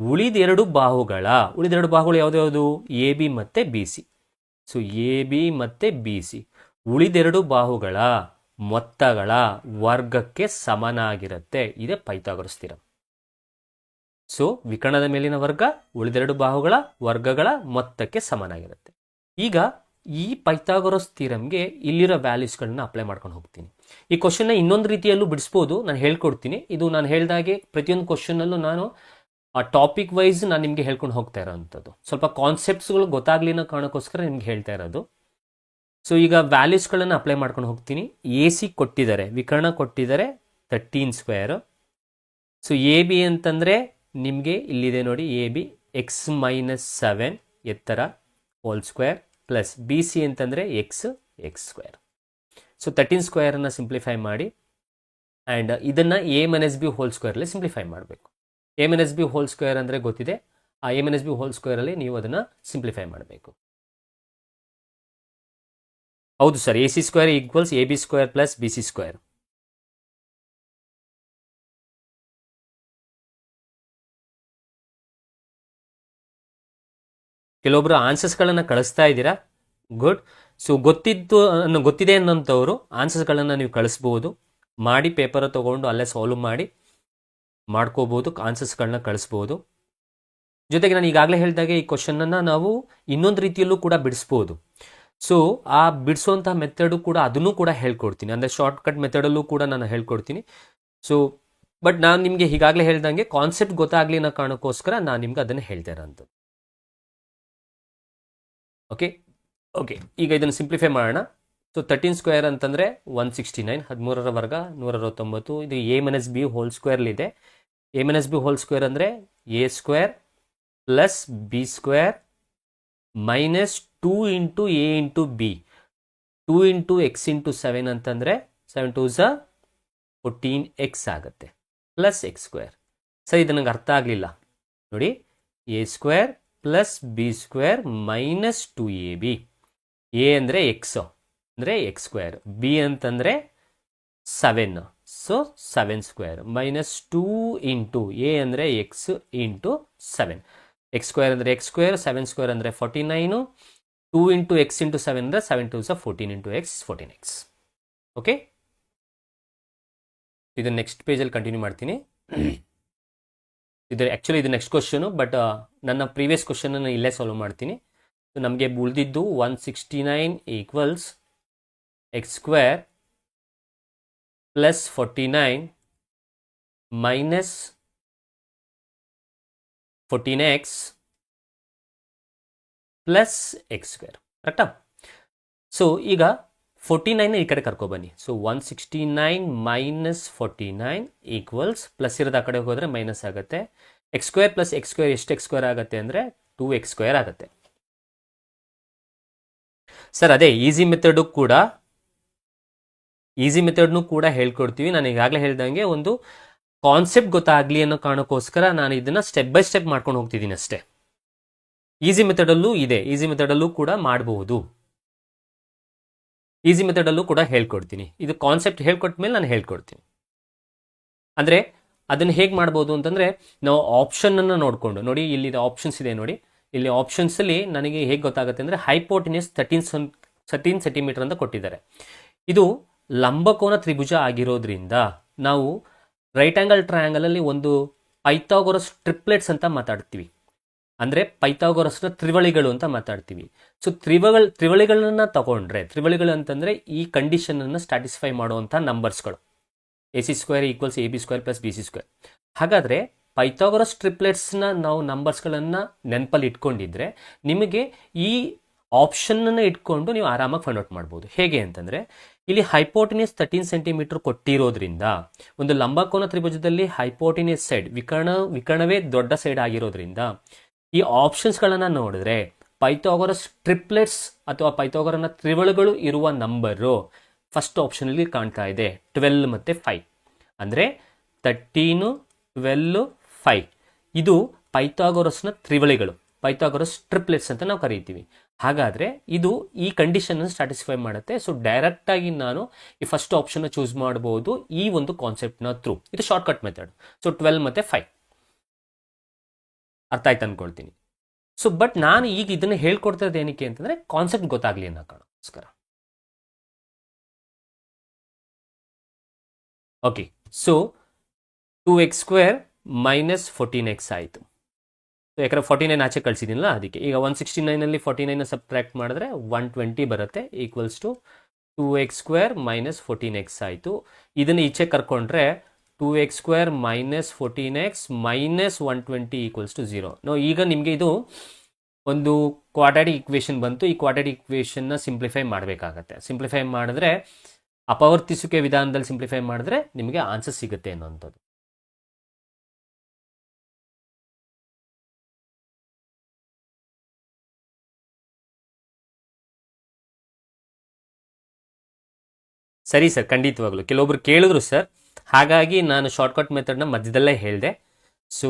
ಉಳಿದೆರಡು ಬಾಹುಗಳು ಯಾವ್ದು? AB ಮತ್ತು BC. ಸೊ AB ಮತ್ತು BC ಉಳಿದೆರಡು ಬಾಹುಗಳ ಮೊತ್ತಗಳ ವರ್ಗಕ್ಕೆ ಸಮನಾಗಿರುತ್ತೆ. ಇದೇ ಪೈಥಾಗೊರಸ್ ಥಿಯರಮ್. ಸೊ ವಿಕರ್ಣದ ಮೇಲಿನ ವರ್ಗ ಉಳಿದೆರಡು ಬಾಹುಗಳ ವರ್ಗಗಳ ಮೊತ್ತಕ್ಕೆ ಸಮನಾಗಿರುತ್ತೆ. ಈಗ ಈ ಪೈಥಾಗೊರಸ್ ಥಿಯರಮ್ಗೆ ಇಲ್ಲಿರೋ ವ್ಯಾಲ್ಯೂಸ್ಗಳನ್ನ ಅಪ್ಲೈ ಮಾಡ್ಕೊಂಡು ಹೋಗ್ತೀನಿ. ಈ ಕ್ವಶನ್ನ ಇನ್ನೊಂದು ರೀತಿಯಲ್ಲೂ ಬಿಡಿಸ್ಬೋದು, ನಾನು ಹೇಳ್ಕೊಡ್ತೀನಿ. ಇದು ನಾನು ಹೇಳಿದಾಗೆ ಪ್ರತಿಯೊಂದು ಕ್ವಶನ್ನಲ್ಲೂ ನಾನು ಆ ಟಾಪಿಕ್ ವೈಸ್ ನಾನು ನಿಮಗೆ ಹೇಳ್ಕೊಂಡು ಹೋಗ್ತಾ ಇರೋವಂಥದ್ದು. ಸ್ವಲ್ಪ ಕಾನ್ಸೆಪ್ಟ್ಸ್ಗಳು ಗೊತ್ತಾಗ್ಲಿ ಅನ್ನೋ ಕಾರಣಕ್ಕೋಸ್ಕರ ನಿಮ್ಗೆ ಹೇಳ್ತಾ ಇರೋದು. ಸೊ ಈಗ ವ್ಯಾಲ್ಯೂಸ್ಗಳನ್ನು ಅಪ್ಲೈ ಮಾಡ್ಕೊಂಡು ಹೋಗ್ತೀನಿ. AC ಕೊಟ್ಟಿದ್ದಾರೆ, ವಿಕರ್ಣ ಕೊಟ್ಟಿದ್ದಾರೆ 13 ಸ್ಕ್ವೇರ್. ಸೊ AB ಅಂತಂದರೆ ನಿಮಗೆ ಇಲ್ಲಿದೆ ನೋಡಿ, AB ಎಕ್ಸ್ ಮೈನಸ್ 7 ಎತ್ತರ whole square plus B C ಅಂತಂದರೆ ಎಕ್ಸ್ ಸ್ಕ್ವೇರ್. ಸೊ 13 ಸ್ಕ್ವೇರನ್ನು ಸಿಂಪ್ಲಿಫೈ ಮಾಡಿ ಆ್ಯಂಡ್ ಇದನ್ನು ಎ ಮೈನಸ್ ಬಿ ಹೋಲ್ ಸ್ಕ್ವೇರಲ್ಲಿ ಸಿಂಪ್ಲಿಫೈ ಮಾಡಬೇಕು. A minus B whole square ಅಂದರೆ ಗೊತ್ತಿದೆ. ಆ ಎ ಮೈನಸ್ ಬಿ ಹೋಲ್ ಸ್ಕ್ವೇರಲ್ಲಿ ನೀವು ಅದನ್ನು ಸಿಂಪ್ಲಿಫೈ ಮಾಡಬೇಕು. ಹೌದು sir, A C square equals A B square plus B C square. ಕೆಲವೊಬ್ರು ಆನ್ಸರ್ಸ್ಗಳನ್ನು ಕಳಿಸ್ತಾ ಇದ್ದೀರಾ, ಗುಡ್. ಸೊ ಗೊತ್ತಿದೆ ಅನ್ನೋಂಥವ್ರು ಆನ್ಸರ್ಸ್ಗಳನ್ನು ನೀವು ಕಳಿಸ್ಬೋದು. ಮಾಡಿ ಪೇಪರ್ ತೊಗೊಂಡು ಅಲ್ಲೇ ಸಾಲ್ವ್ ಮಾಡ್ಕೋಬೋದು, ಆನ್ಸರ್ಸ್ಗಳನ್ನ ಕಳಿಸ್ಬೋದು. ಜೊತೆಗೆ ನಾನು ಈಗಾಗಲೇ ಹೇಳಿದಾಗೆ ಈ ಕ್ವಶನನ್ನು ನಾವು ಇನ್ನೊಂದು ರೀತಿಯಲ್ಲೂ ಕೂಡ ಬಿಡಿಸ್ಬೋದು. ಸೊ ಆ ಬಿಡಿಸೋಂಥ ಮೆಥಡು ಕೂಡ ಅದನ್ನು ಕೂಡ ಹೇಳ್ಕೊಡ್ತೀನಿ, ಅಂದರೆ ಶಾರ್ಟ್ಕಟ್ ಮೆಥಡಲ್ಲೂ ಕೂಡ ನಾನು ಹೇಳ್ಕೊಡ್ತೀನಿ. ಸೊ ಬಟ್ ನಾನು ನಿಮಗೆ ಈಗಾಗಲೇ ಹೇಳ್ದಂಗೆ ಕಾನ್ಸೆಪ್ಟ್ ಗೊತ್ತಾಗಲಿ ಅನ್ನೋ ಕಾರಣಕ್ಕೋಸ್ಕರ ನಾನು ನಿಮ್ಗೆ ಅದನ್ನು ಹೇಳ್ತಾ ಇರೋಂಥದ್ದು. ಓಕೆ, ಈಗ ಇದನ್ನು ಸಿಂಪ್ಲಿಫೈ ಮಾಡೋಣ. ಸೊ 13 ಸ್ಕ್ವೇರ್ ಅಂತಂದರೆ 169, 13ರ ವರ್ಗ 169. ಇದು ಎ ಮೈನಸ್ ಬಿ ಹೋಲ್ ಸ್ಕ್ವೇರ್ಲಿದೆ. A minus B whole square ಅಂದರೆ A square plus B square minus 2 into A into B. 2 into X into 7 ಅಂತಂದರೆ 7 2 14x ಆಗುತ್ತೆ ಪ್ಲಸ್ ಎಕ್ಸ್ ಸ್ಕ್ವೇರ್. ಸರ್ ಇದು ನನಗೆ ಅರ್ಥ ಆಗಲಿಲ್ಲ ನೋಡಿ. A square plus B square minus 2ab. A ಅಂದರೆ X ಅಂದರೆ ಎಕ್ಸ್ ಸ್ಕ್ವೇರ್, ಬಿ ಅಂತಂದರೆ 7, so 7 square minus 2 into A ಅಂದರೆ ಎಕ್ಸ್ ಇಂಟು 7. ಎಕ್ಸ್ ಸ್ಕ್ವೇರ್ ಅಂದರೆ ಎಕ್ಸ್ ಸ್ಕ್ವೇರ್, 7 ಸ್ಕ್ವೇರ್ ಅಂದರೆ 49, 2 ಇಂಟು ಎಕ್ಸ್ ಇಂಟು 7 ಅಂದರೆ 7 2 14 ಇಂಟು ಎಕ್ಸ್ 14x. ಓಕೆ, ಇದು next ಪೇಜಲ್ಲಿ continue ಮಾಡ್ತೀನಿ. Actually ಇದು ನೆಕ್ಸ್ಟ್ ಕ್ವಶನು, ಬಟ್ ನನ್ನ ಪ್ರೀವಿಯಸ್ ಕ್ವಶನನ್ನು ಇಲ್ಲೇ ಸಾಲ್ವ್ ಮಾಡ್ತೀನಿ. ಸೊ ನಮಗೆ ಉಳಿದಿದ್ದು 169 equals X square plus 49 minus 14x plus X square, ಕರೆಕ್ಟಾ? ಸೊ ಈಗ 49 ಈ ಕಡೆ ಕರ್ಕೊಬನ್ನಿ. ಸೊ 169 ಮೈನಸ್ 49 ಈಕ್ವಲ್ಸ್, ಪ್ಲಸ್ ಇರೋದು ಆ ಕಡೆ ಹೋದರೆ ಮೈನಸ್ ಆಗುತ್ತೆ. X square plus X square ಎಷ್ಟು ಎಕ್ಸ್ ಸ್ಕ್ವೇರ್ ಆಗುತ್ತೆ ಅಂದರೆ 2x ಸ್ಕ್ವೇರ್ ಆಗುತ್ತೆ. ಸರ್ ಅದೇ ಈಸಿ ಮೆಥಡ್ನು ಕೂಡ ಹೇಳ್ಕೊಡ್ತೀವಿ. ನಾನು ಈಗಾಗಲೇ ಹೇಳ್ದಂಗೆ ಒಂದು ಕಾನ್ಸೆಪ್ಟ್ ಗೊತ್ತಾಗಲಿ ಅನ್ನೋ ಕಾರಣಕ್ಕೋಸ್ಕರ ನಾನು ಇದನ್ನು ಸ್ಟೆಪ್ ಬೈ ಸ್ಟೆಪ್ ಮಾಡ್ಕೊಂಡು ಹೋಗ್ತಿದ್ದೀನಿ ಅಷ್ಟೇ. ಈಸಿ ಮೆಥಡಲ್ಲೂ ಇದೆ, ಈಸಿ ಮೆಥಡಲ್ಲೂ ಕೂಡ ಮಾಡಬಹುದು, ಈಸಿ ಮೆಥಡಲ್ಲೂ ಕೂಡ ಹೇಳ್ಕೊಡ್ತೀನಿ. ಇದು ಕಾನ್ಸೆಪ್ಟ್ ಹೇಳ್ಕೊಟ್ಟ ಮೇಲೆ ನಾನು ಹೇಳ್ಕೊಡ್ತೀನಿ. ಅಂದರೆ ಅದನ್ನು ಹೇಗೆ ಮಾಡ್ಬೋದು ಅಂತಂದರೆ, ನಾವು ಆಪ್ಷನನ್ನು ನೋಡಿಕೊಂಡು ನೋಡಿ, ಇಲ್ಲಿ ಆಪ್ಷನ್ಸ್ ಇದೆ ನೋಡಿ. ಇಲ್ಲಿ ಆಪ್ಷನ್ಸಲ್ಲಿ ನನಗೆ ಹೇಗೆ ಗೊತ್ತಾಗುತ್ತೆ ಅಂದರೆ ಹೈಪೋಟಿನಿಯಸ್ 13 ಸೆಂಟಿಮೀಟರ್ ಅಂತ ಕೊಟ್ಟಿದ್ದಾರೆ. ಇದು ಲಂಬಕೋನ ತ್ರಿಭುಜ ಆಗಿರೋದ್ರಿಂದ ನಾವು ರೈಟ್ ಆ್ಯಂಗಲ್ ಟ್ರಯಾಂಗಲಲ್ಲಿ ಒಂದು ಪೈಥಾಗೊರಸ್ ಟ್ರಿಪ್ಲೆಟ್ಸ್ ಅಂತ ಮಾತಾಡ್ತೀವಿ, ಅಂದರೆ ಪೈಥಾಗೊರಸ್ನ ತ್ರಿವಳಿಗಳು ಅಂತ ಮಾತಾಡ್ತೀವಿ. ಸೊ ತ್ರಿವಳಿಗಳನ್ನ ತಗೊಂಡ್ರೆ, ತ್ರಿವಳಿಗಳು ಅಂತಂದರೆ ಈ ಕಂಡೀಷನನ್ನು ಸ್ಟ್ಯಾಟಿಸ್ಫೈ ಮಾಡುವಂಥ ನಂಬರ್ಸ್ಗಳು, A C square equals A B square plus B C square. ಹಾಗಾದರೆ ಪೈಥಾಗೊರಸ್ ಟ್ರಿಪ್ಲೆಟ್ಸ್ನ ನಾವು ನಂಬರ್ಸ್ಗಳನ್ನು ನೆನಪಲ್ಲಿ ಇಟ್ಕೊಂಡಿದ್ರೆ ನಿಮಗೆ ಈ ಆಪ್ಷನನ್ನು ಇಟ್ಕೊಂಡು ನೀವು ಆರಾಮಾಗಿ ಫೈಂಡ್ ಔಟ್ ಮಾಡ್ಬೋದು. ಹೇಗೆ ಅಂತಂದರೆ, ಇಲ್ಲಿ ಹೈಪೋಟಿನಿಯಸ್ 13 ಸೆಂಟಿಮೀಟರ್ ಕೊಟ್ಟಿರೋದ್ರಿಂದ ಒಂದು ಲಂಬಕೋನ ತ್ರಿಭುಜದಲ್ಲಿ ಹೈಪೋಟಿನಿಯಸ್ ಸೈಡ್ ವಿಕರ್ಣವೇ ದೊಡ್ಡ ಸೈಡ್ ಆಗಿರೋದ್ರಿಂದ ಈ ಆಪ್ಷನ್ಸ್ಗಳನ್ನು ನೋಡಿದ್ರೆ ಪೈಥಾಗೊರಸ್ ಟ್ರಿಪ್ಲೆಟ್ಸ್ ಅಥವಾ ಪೈಥಾಗೊರಸ್ನ ತ್ರಿವಳಿಗಳು ಇರುವ ನಂಬರು ಫಸ್ಟ್ ಆಪ್ಷನಲ್ಲಿ ಕಾಣ್ತಾ ಇದೆ, 12 ಮತ್ತು 5. ಅಂದರೆ 13, 12, 5 ಇದು ಪೈಥಾಗೊರಸ್ನ ತ್ರಿವಳಿಗಳು, ಪೈಥಾಗೊರಸ್ ಟ್ರಿಪ್ಲೆಟ್ಸ್ ಅಂತ ನಾವು ಕರೀತೀವಿ. ಹಾಗಾದರೆ ಇದು ಈ ಕಂಡೀಷನ್ ಸ್ಯಾಟಿಸ್ಫೈ ಮಾಡುತ್ತೆ. ಸೊ ಡೈರೆಕ್ಟಾಗಿ ನಾನು ಈ ಫಸ್ಟ್ ಆಪ್ಷನ್ ಚೂಸ್ ಮಾಡಬಹುದು ಈ ಒಂದು ಕಾನ್ಸೆಪ್ಟ್ನ ಥ್ರೂ. ಇದು ಶಾರ್ಟ್ಕಟ್ ಮೆಥಡ್. ಸೊ 12 ಮತ್ತು 5 ಅರ್ಥ ಆಯ್ತು ಅನ್ಕೊಳ್ತೀನಿ. ಸೊ ಬಟ್ ನಾನು ಈಗ ಇದನ್ನು ಹೇಳ್ಕೊಡ್ತಿರೋದು ಏನಕ್ಕೆ ಅಂತಂದರೆ ಕಾನ್ಸೆಪ್ಟ್ ಗೊತ್ತಾಗಲಿ ಅನ್ನೋ ಕಾರಣಕ್ಕೋಸ್ಕರ. Okay, so 2x square minus 14x ಆಯಿತು. ಸೊ ಯಾಕಂದರೆ 49 ಆಚೆ ಕಳಿಸಿದ್ದೀನಲ್ಲ ಅದಕ್ಕೆ. ಈಗ 169 49 ಸಬ್ಟ್ರಾಕ್ಟ್ ಮಾಡಿದ್ರೆ 120 ಬರುತ್ತೆ, equals to 2x square minus 14x ಆಯಿತು. ಇದನ್ನು ಈಚೆ ಕರ್ಕೊಂಡ್ರೆ 2x square minus 14x minus 120 equals to 0. ಈಗ ನಿಮಗೆ ಇದು ಒಂದು ಕ್ವಾಡ್ರಾಟಿಕ್ ಇಕ್ವೇಷನ್ ಬಂತು. ಈ ಕ್ವಾಡ್ರಾಟಿಕ್ ಇಕ್ವೇಷನ್ನ ಸಿಂಪ್ಲಿಫೈ ಮಾಡಬೇಕಾಗತ್ತೆ. ಸಿಂಪ್ಲಿಫೈ ಮಾಡಿದ್ರೆ ಅಪವರ್ತಿಸುವಿಕೆ ವಿಧಾನದಲ್ಲಿ ಸಿಂಪ್ಲಿಫೈ ಮಾಡಿದ್ರೆ ನಿಮಗೆ ಆನ್ಸರ್ ಸಿಗುತ್ತೆ ಅನ್ನೋಂಥದ್ದು. ಸರಿ ಸರ್, ಖಂಡಿತವಾಗ್ಲು ಕೆಲವೊಬ್ರು ಕೇಳಿದ್ರು ಸರ್, ಹಾಗಾಗಿ ನಾನು ಶಾರ್ಟ್ಕಟ್ ಮೆಥಡ್ನ ಮಧ್ಯದಲ್ಲೇ ಹೇಳಿದೆ. ಸೊ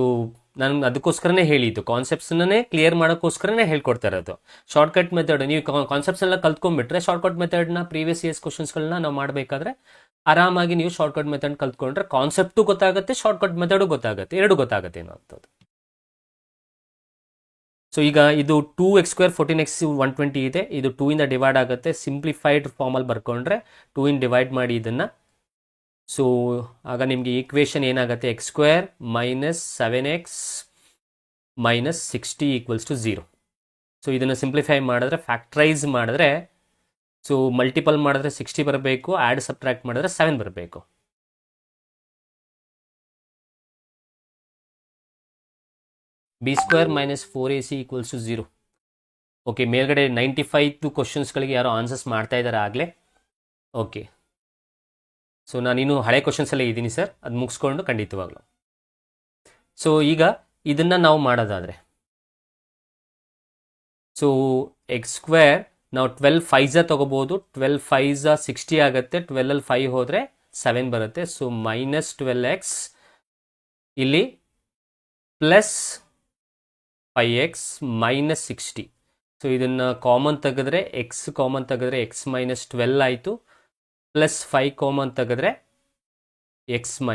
ನಾನು ಅದಕ್ಕೋಸ್ಕರನೇ ಹೇಳಿದ್ದು, ಕಾನ್ಸೆಪ್ಟ್ಸ್ನೇ ಕ್ಲಿಯರ್ ಮಾಡೋಕ್ಕೋಸ್ಕರನೇ ಹೇಳ್ಕೊಡ್ತಾ ಇರೋದು. ಶಾರ್ಟ್ಕಟ್ ಮೆಥಡ್ ನೀವು ಕಾನ್ಸೆಪ್ಟ್ಸ್ ಎಲ್ಲ ಕಲ್ತ್ಕೊಂಡ್ಬಿಟ್ರೆ ಶಾರ್ಟ್ಕಟ್ ಮೆಥಡ್ನ ಪ್ರೀವಿಯಸ್ ಇಯರ್ಸ್ ಕ್ವಶನ್ಸ್ಗಳನ್ನ ನಾವು ಮಾಡಬೇಕಾದ್ರೆ ಆರಾಮಾಗಿ ನೀವು ಶಾರ್ಟ್ಕಟ್ ಮೆಥಡ್ ಕಲ್ತ್ಕೊಂಡ್ರೆ ಕಾನ್ಸೆಪ್ಟು ಗೊತ್ತಾಗುತ್ತೆ, ಶಾರ್ಟ್ಕಟ್ ಮೆಥಡು ಗೊತ್ತಾಗುತ್ತೆ, ಎರಡು ಗೊತ್ತಾಗುತ್ತೆ ಅನ್ನೋ ಅಂಥದ್ದು. ಸೊ ಈಗ ಇದು 2x² 14x 120 ಇದೆ, ಇದು 2 ಇಂದ ಡಿವೈಡ್ ಆಗುತ್ತೆ. ಸಿಂಪ್ಲಿಫೈಡ್ ಫಾರ್ಮಲ್ಲಿ ಬರ್ಕೊಂಡ್ರೆ 2 ಇಂದ ಡಿವೈಡ್ ಮಾಡಿ ಇದನ್ನು. ಸೊ ಆಗ ನಿಮಗೆ ಈಕ್ವೇಷನ್ ಏನಾಗುತ್ತೆ, x² - 7x - 60 = 0. ಸೊ ಇದನ್ನು ಸಿಂಪ್ಲಿಫೈ ಮಾಡಿದ್ರೆ, ಫ್ಯಾಕ್ಟ್ರೈಸ್ ಮಾಡಿದ್ರೆ, ಸೊ ಮಲ್ಟಿಪಲ್ ಮಾಡಿದ್ರೆ 60 ಬರಬೇಕು, ಆ್ಯಡ್ ಸಬ್ಟ್ರಾಕ್ಟ್ ಮಾಡಿದ್ರೆ 7 ಬರಬೇಕು. b² - 4ac = 0. ಓಕೆ, ಮೇಲ್ಗಡೆ 95 ಕ್ವಶನ್ಸ್ಗಳಿಗೆ ಯಾರೋ ಆನ್ಸರ್ಸ್ ಮಾಡ್ತಾ ಇದ್ದಾರೆ ಆಗಲೇ. ಓಕೆ, ಸೊ ನಾನಿನ್ನು ಹಳೆ ಕ್ವಶನ್ಸಲ್ಲೇ ಇದ್ದೀನಿ ಸರ್, ಅದು ಮುಗಿಸ್ಕೊಂಡು ಖಂಡಿತವಾಗ್ಲು. ಸೊ ಈಗ ಇದನ್ನು ನಾವು ಮಾಡೋದಾದರೆ, ಸೊ x² ನಾವು 12 5 ತೊಗೋಬೋದು. 12 5 60 ಆಗುತ್ತೆ. 12ಅಲ್ಲಿ 5 ಹೋದರೆ 7 ಬರುತ್ತೆ. ಸೊ -12x ಇಲ್ಲಿ ಪ್ಲಸ್ 5x - 60. ಸೊ ಇದನ್ನು ಕಾಮನ್ ತೆಗೆದ್ರೆ, x ಕಾಮನ್ ತೆಗೆದ್ರೆ x - 12 ಆಯಿತು. ಪ್ಲಸ್ 5 ಕಾಮನ್ ತೆಗೆದ್ರೆ x -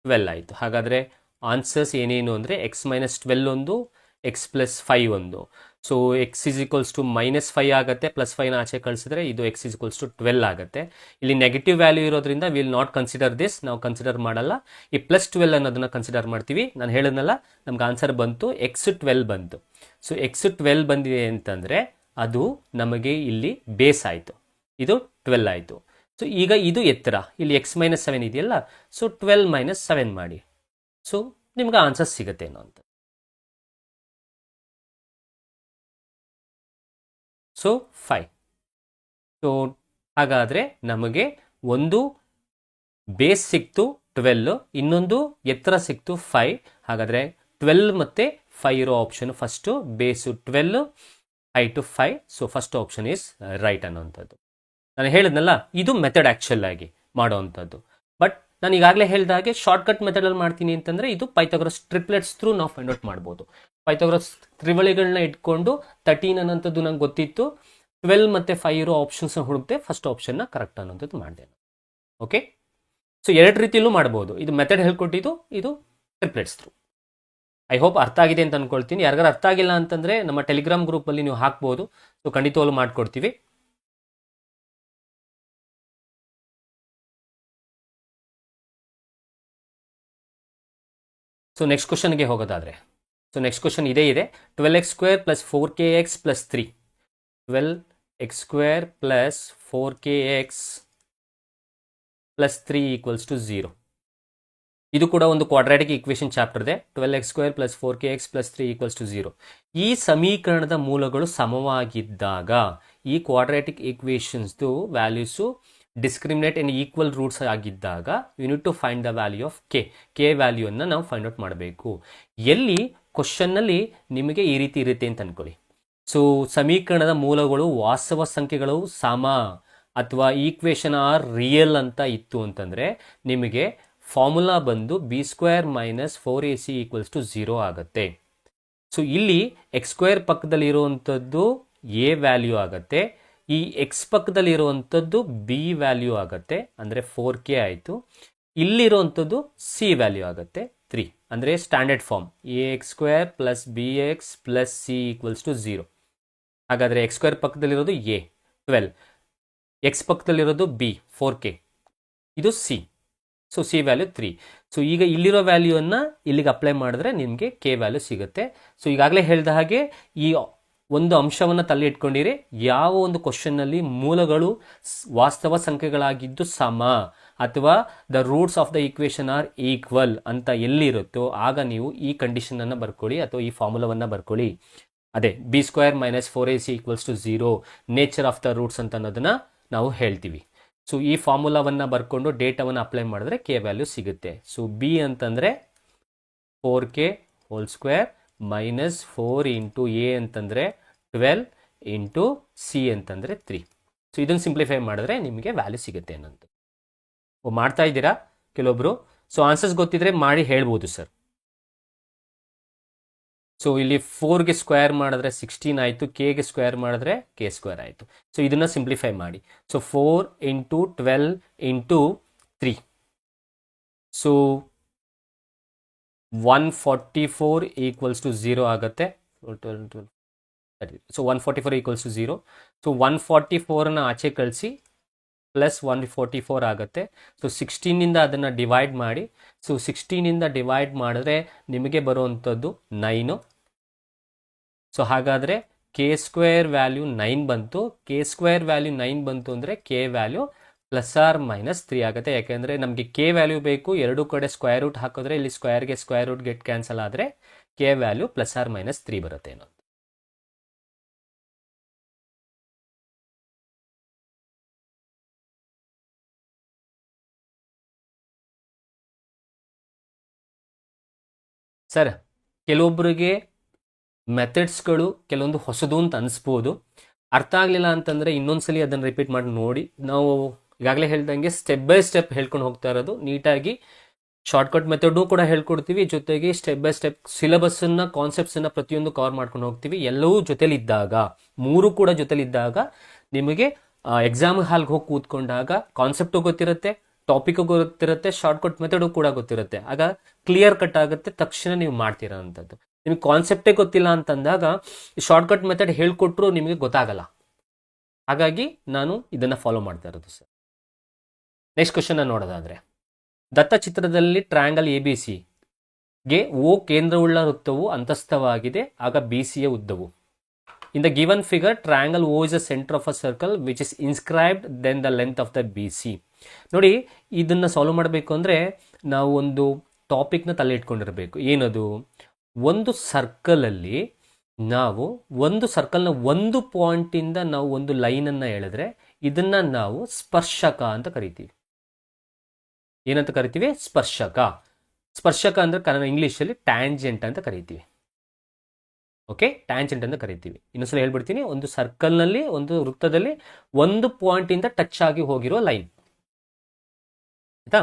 12 ಆಯಿತು. ಹಾಗಾದರೆ ಆನ್ಸರ್ಸ್ ಏನೇನು ಅಂದರೆ x - 12 ಒಂದು, x + 5 ಒಂದು. ಸೊ x = -5 ಆಗುತ್ತೆ. ಪ್ಲಸ್ 5ನ ಆಚೆ ಕಳಿಸಿದ್ರೆ ಇದು x = 12 ಆಗುತ್ತೆ. ಇಲ್ಲಿ ನೆಗೆಟಿವ್ ವ್ಯಾಲ್ಯೂ ಇರೋದ್ರಿಂದ ವಿಲ್ ನಾಟ್ ಕನ್ಸಿಡರ್ ದಿಸ್, ನಾವು ಕನ್ಸಿಡರ್ ಮಾಡಲ್ಲ. ಈ +12 ಅನ್ನೋದನ್ನ ಕನ್ಸಿಡರ್ ಮಾಡ್ತೀವಿ. ನಾನು ಹೇಳಿದ್ನಲ್ಲ, ನಮ್ಗೆ ಆನ್ಸರ್ ಬಂತು, x 12 ಬಂತು. ಸೊ x 12 ಬಂದಿದೆ ಅಂತಂದರೆ ಅದು ನಮಗೆ ಇಲ್ಲಿ ಬೇಸ್ ಆಯಿತು, ಇದು 12 ಆಯಿತು. ಸೊ ಈಗ ಇದು ಎತ್ತರ, ಇಲ್ಲಿ x - 7 ಇದೆಯಲ್ಲ, ಸೊ 12 - 7 ಮಾಡಿ. ಸೊ ನಿಮ್ಗೆ ಆನ್ಸರ್ ಸಿಗುತ್ತೆ ಏನೋ ಅಂತ. ಸೊ 5. ಸೊ ಹಾಗಾದರೆ ನಮಗೆ ಒಂದು ಬೇಸ್ ಸಿಕ್ತು 12, ಇನ್ನೊಂದು ಎತ್ತರ ಸಿಕ್ತು 5. ಹಾಗಾದರೆ 12 ಮತ್ತು 5 ಇರೋ option first, base 12, height 5. So first option is right ಅನ್ನೋವಂಥದ್ದು. ನಾನು ಹೇಳಿದ್ನಲ್ಲ, ಇದು ಮೆಥಡ್ ಆ್ಯಕ್ಚುಲ್ ಆಗಿ ಮಾಡೋವಂಥದ್ದು. ಬಟ್ ನಾನು ಈಗಾಗಲೇ ಹೇಳಿದ ಹಾಗೆ ಶಾರ್ಟ್ಕಟ್ ಮೆಥಡಲ್ಲಿ ಮಾಡ್ತೀನಿ ಅಂತಂದರೆ ಇದು ಪೈಥಾಗರಸ್ ಟ್ರಿಪ್ಲೆಟ್ಸ್ ಥ್ರೂ ನಾವು ಫೈಂಡ್ ಔಟ್ ಮಾಡ್ಬೋದು. ಪೈಥಾಗರಸ್ ತ್ರಿವಳಿಗಳನ್ನ ಇಟ್ಕೊಂಡು 13 ಅನ್ನೋಂಥದ್ದು ನಂಗೆ ಗೊತ್ತಿತ್ತು, 12 ಮತ್ತು 5 ಇರೋ ಆಪ್ಷನ್ಸ್ನ ಹುಡುಕ್ತೆ, ಫಸ್ಟ್ ಆಪ್ಷನ್ನ ಕರೆಕ್ಟ್ ಅನ್ನೋಂಥದ್ದು ಮಾಡಿದೆ. ಓಕೆ, ಸೊ ಎರಡು ರೀತಿಯಲ್ಲೂ ಮಾಡ್ಬೋದು. ಇದು ಮೆಥಡ್ ಹೇಳ್ಕೊಟ್ಟಿದ್ದು, ಇದು ಟ್ರಿಪ್ಲೆಟ್ಸ್ ಥ್ರೂ. ಐ ಹೋಪ್ ಅರ್ಥ ಆಗಿದೆ ಅಂತ ಅಂದ್ಕೊಳ್ತೀನಿ. ಯಾರಿಗಾರು ಅರ್ಥ ಆಗಿಲ್ಲ ಅಂತಂದರೆ ನಮ್ಮ ಟೆಲಿಗ್ರಾಮ್ ಗ್ರೂಪಲ್ಲಿ ನೀವು ಹಾಕ್ಬೋದು. ಸೊ ಖಂಡಿತವಾಗ್ಲೂ ಮಾಡಿಕೊಡ್ತೀವಿ. ಸೊ ನೆಕ್ಸ್ಟ್ ಕ್ವಶನ್ಗೆ ಹೋಗೋದಾದರೆ, ಸೊ ನೆಕ್ಸ್ಟ್ ಕ್ವಶನ್ ಇದೇ ಇದೆ. 12x² + 4kx + 3. 12x² + 4kx + 3 = 0. ಇದು ಕೂಡ ಒಂದು ಕ್ವಾಡ್ರಾಟಿಕ್ ಈಕ್ವೇಷನ್ ಚಾಪ್ಟರ್ ಇದೆ. 12x² + 4kx + 3 = 0. ಈ ಸಮೀಕರಣದ ಮೂಲಗಳು ಸಮವಾಗಿದ್ದಾಗ, ಈ ಕ್ವಾಡ್ರಾಟಿಕ್ ಈಕ್ವೇಷನ್ಸ್ದು values discriminate and equal roots ಆಗಿದ್ದಾಗ you need to find the value of K ವ್ಯಾಲ್ಯೂವನ್ನು ನಾವು ಫೈಂಡ್ ಔಟ್ ಮಾಡಬೇಕು. ಎಲ್ಲಿ ಕ್ವಶನ್ನಲ್ಲಿ ನಿಮಗೆ ಈ ರೀತಿ ಇರುತ್ತೆ ಅಂತ ಅಂದ್ಕೊಳ್ಳಿ. ಸೊ ಸಮೀಕರಣದ ಮೂಲಗಳು ವಾಸ್ತವ ಸಂಖ್ಯೆಗಳು ಸಮ ಅಥವಾ ಈಕ್ವೇಷನ್ ಆರ್ ರಿಯಲ್ ಅಂತ ಇತ್ತು ಅಂತಂದರೆ ನಿಮಗೆ ಫಾರ್ಮುಲಾ ಬಂದು b² - 4ac = 0 ಆಗುತ್ತೆ. ಸೊ ಇಲ್ಲಿ x² ಪಕ್ಕದಲ್ಲಿರುವಂಥದ್ದು a ವ್ಯಾಲ್ಯೂ ಆಗುತ್ತೆ, ಈ x ಪಕ್ಕದಲ್ಲಿರುವಂಥದ್ದು b ವ್ಯಾಲ್ಯೂ ಆಗುತ್ತೆ, ಅಂದರೆ 4k ಆಯಿತು. ಇಲ್ಲಿರುವಂಥದ್ದು c ವ್ಯಾಲ್ಯೂ ಆಗುತ್ತೆ 3, ಅಂದರೆ standard form ax² + bx + c = 0. ಹಾಗಾದರೆ x² ಪಕ್ಕದಲ್ಲಿರೋದು a 12, x ಪಕ್ಕದಲ್ಲಿರೋದು b 4k, ಇದು c. So C value 3. So ಈಗ ಇಲ್ಲಿರೋ ವ್ಯಾಲ್ಯೂವನ್ನು ಇಲ್ಲಿಗೆ ಅಪ್ಲೈ ಮಾಡಿದ್ರೆ ನಿಮಗೆ ಕೆ ವ್ಯಾಲ್ಯೂ ಸಿಗುತ್ತೆ. ಸೊ ಈಗಾಗಲೇ ಹೇಳಿದ ಹಾಗೆ ಈ ಒಂದು ಅಂಶವನ್ನು ತಲೆ ಇಟ್ಕೊಂಡಿರಿ, ಯಾವ ಒಂದು ಕ್ವಶನ್ನಲ್ಲಿ ಮೂಲಗಳು ವಾಸ್ತವ ಸಂಖ್ಯೆಗಳಾಗಿದ್ದು ಸಮ ಅಥವಾ the roots of the equation are equal ಅಂತ ಎಲ್ಲಿರುತ್ತೋ ಆಗ ನೀವು ಈ ಕಂಡೀಷನನ್ನು ಬರ್ಕೊಳ್ಳಿ ಅಥವಾ ಈ ಫಾರ್ಮುಲಾವನ್ನು ಬರ್ಕೊಳ್ಳಿ. ಅದೇ b² - 4ac = 0, nature of the roots ಅಂತ ಅನ್ನೋದನ್ನು ನಾವು ಹೇಳ್ತೀವಿ. ಸೊ ಈ ಫಾರ್ಮುಲಾವನ್ನು ಬರ್ಕೊಂಡು ಡೇಟಾವನ್ನು ಅಪ್ಲೈ ಮಾಡಿದ್ರೆ ಕೆ ವ್ಯಾಲ್ಯೂ ಸಿಗುತ್ತೆ. ಸೊ ಬಿ ಅಂತಂದರೆ 4k² - 4 × a ಅಂತಂದರೆ 12 × c ಅಂತಂದರೆ 3. ಸೊ ಇದನ್ನು ಸಿಂಪ್ಲಿಫೈ ಮಾಡಿದ್ರೆ ನಿಮಗೆ ವ್ಯಾಲ್ಯೂ ಸಿಗುತ್ತೆ ಅನ್ನೋದು. ಮಾಡ್ತಾ ಇದ್ದೀರಾ ಕೆಲವೊಬ್ರು. ಸೊ ಆನ್ಸರ್ಸ್ ಗೊತ್ತಿದ್ರೆ ಮಾಡಿ ಹೇಳ್ಬೋದು ಸರ್. ಸೊ ಇಲ್ಲಿ 4ಗೆ ಸ್ಕ್ವೇರ್ ಮಾಡಿದ್ರೆ 16 ಆಯಿತು, ಕೆಗೆ ಸ್ಕ್ವೇರ್ ಮಾಡಿದ್ರೆ ಕೆ ಸ್ಕ್ವೇರ್ ಆಯಿತು. ಸೊ ಇದನ್ನು ಸಿಂಪ್ಲಿಫೈ ಮಾಡಿ. ಸೊ 4 × 12 × 3. ಸೊ 144 = 0 ಆಗುತ್ತೆ. ಸೊ 144 = 0. ಸೊ 144ನ ಆಚೆ ಕಳಿಸಿ ಪ್ಲಸ್ 144 ಆಗುತ್ತೆ. ಸೊ 16ನಿಂದ ಅದನ್ನು ಡಿವೈಡ್ ಮಾಡಿ. ಸೊ 16ನಿಂದ ಡಿವೈಡ್ ಮಾಡಿದ್ರೆ ನಿಮಗೆ ಬರುವಂಥದ್ದು 9. ಸೊ ಹಾಗಾದರೆ ಕೆ ಸ್ಕ್ವೇರ್ ವ್ಯಾಲ್ಯೂ 9 ಬಂತು. ಕೆ ಸ್ಕ್ವೇರ್ ವ್ಯಾಲ್ಯೂ 9 ಬಂತು ಅಂದರೆ ಕೆ ವ್ಯಾಲ್ಯೂ ±3 ಆಗುತ್ತೆ. ಯಾಕೆಂದರೆ ನಮಗೆ ಕೆ ವ್ಯಾಲ್ಯೂ ಬೇಕು, ಎರಡೂ ಕಡೆ ಸ್ಕ್ವೇರ್ ರೂಟ್ ಹಾಕಿದ್ರೆ ಇಲ್ಲಿ ಸ್ಕ್ವೇರ್ಗೆ ಸ್ಕ್ವೇರ್ ರೂಟ್ ಗೆಟ್ ಕ್ಯಾನ್ಸಲ್ ಆದರೆ ಕೆ ವ್ಯಾಲ್ಯೂ ±3 ಬರುತ್ತೆ ಅನ್ನೋದು. ಸರ್ ಕೆಲವೊಬ್ಬರಿಗೆ ಮೆಥಡ್ಸ್ಗಳು ಕೆಲವೊಂದು ಹೊಸದು ಅಂತ ಅನಿಸ್ಬೋದು. ಅರ್ಥ ಆಗಲಿಲ್ಲ ಅಂತಂದರೆ ಇನ್ನೊಂದ್ಸಲಿ ಅದನ್ನು ರಿಪೀಟ್ ಮಾಡಿ ನೋಡಿ. ನಾವು ಈಗಾಗಲೇ ಹೇಳ್ದಂಗೆ ಸ್ಟೆಪ್ ಬೈ ಸ್ಟೆಪ್ ಹೇಳ್ಕೊಂಡು ಹೋಗ್ತಾ ಇರೋದು. ನೀಟಾಗಿ ಶಾರ್ಟ್ಕಟ್ ಮೆಥಡು ಕೂಡ ಹೇಳ್ಕೊಡ್ತೀವಿ, ಜೊತೆಗೆ ಸ್ಟೆಪ್ ಬೈ ಸ್ಟೆಪ್ ಸಿಲೆಬಸ್ಸನ್ನು ಕಾನ್ಸೆಪ್ಟ್ಸನ್ನು ಪ್ರತಿಯೊಂದು ಕವರ್ ಮಾಡ್ಕೊಂಡು ಹೋಗ್ತೀವಿ. ಎಲ್ಲವೂ ಜೊತೆಲಿದ್ದಾಗ, ಮೂರು ಕೂಡ ಜೊತೆಲಿದ್ದಾಗ ನಿಮಗೆ ಎಕ್ಸಾಮ್ ಹಾಲ್ಗೆ ಹೋಗಿ ಕೂತ್ಕೊಂಡಾಗ ಕಾನ್ಸೆಪ್ಟು ಗೊತ್ತಿರುತ್ತೆ, ಟಾಪಿಕ್ಕು ಗೊತ್ತಿರುತ್ತೆ, ಶಾರ್ಟ್ಕಟ್ ಮೆಥಡು ಕೂಡ ಗೊತ್ತಿರುತ್ತೆ. ಆಗ ಕ್ಲಿಯರ್ ಕಟ್ ಆಗುತ್ತೆ, ತಕ್ಷಣ ನೀವು ಮಾಡ್ತೀರಾ ಅಂಥದ್ದು. ನಿಮಗೆ ಕಾನ್ಸೆಪ್ಟೇ ಗೊತ್ತಿಲ್ಲ ಅಂತಂದಾಗ ಶಾರ್ಟ್ಕಟ್ ಮೆಥಡ್ ಹೇಳ್ಕೊಟ್ರು ನಿಮಗೆ ಗೊತ್ತಾಗಲ್ಲ. ಹಾಗಾಗಿ ನಾನು ಇದನ್ನು ಫಾಲೋ ಮಾಡ್ತಾ ಇರೋದು ಸರ್. ನೆಕ್ಸ್ಟ್ ಕ್ವಶನ್ ನೋಡೋದಾದರೆ, ದತ್ತ ಚಿತ್ರದಲ್ಲಿ ಟ್ರಯಾಂಗಲ್ ABCಗೆ ಓ ಕೇಂದ್ರವುಳ್ಳ ವೃತ್ತವು ಅಂತಸ್ಥವಾಗಿದೆ, ಆಗ BCಯ ಉದ್ದವು. In the given figure triangle O is a centre of a circle which is inscribed then the length of the BC. ನೋಡಿ, ಇದನ್ನು ಸಾಲ್ವ್ ಮಾಡಬೇಕು ಅಂದರೆ ನಾವು ಒಂದು ಟಾಪಿಕ್ನ ತಲೆ ಇಟ್ಕೊಂಡಿರಬೇಕು. ಏನದು? ಒಂದು ಸರ್ಕಲಲ್ಲಿ ನಾವು ಒಂದು ಸರ್ಕಲ್ನ ಒಂದು ಪಾಯಿಂಟಿಂದ ನಾವು ಒಂದು ಲೈನನ್ನು ಎಳೆದ್ರೆ ಇದನ್ನು ನಾವು ಸ್ಪರ್ಶಕ ಅಂತ ಕರಿತೀವಿ. ಏನಂತ ಕರಿತೀವಿ? ಸ್ಪರ್ಶಕ. ಸ್ಪರ್ಶಕ ಅಂದರೆ ಕನ್ನಡ ಇಂಗ್ಲೀಷಲ್ಲಿ ಟ್ಯಾಂಜೆಂಟ್ ಅಂತ ಕರಿತೀವಿ. ಓಕೆ, ಟ್ಯಾಂಜೆಂಟ್ ಅಂತ ಕರಿತೀವಿ. ಇನ್ನೊಂದ್ಸಲ ಹೇಳ್ಬಿಡ್ತೀನಿ. ಒಂದು ಸರ್ಕಲ್ನಲ್ಲಿ, ಒಂದು ವೃತ್ತದಲ್ಲಿ ಒಂದು ಪಾಯಿಂಟಿಂದ ಟಚ್ ಆಗಿ ಹೋಗಿರೋ ಲೈನ್, ಆಯ್ತಾ?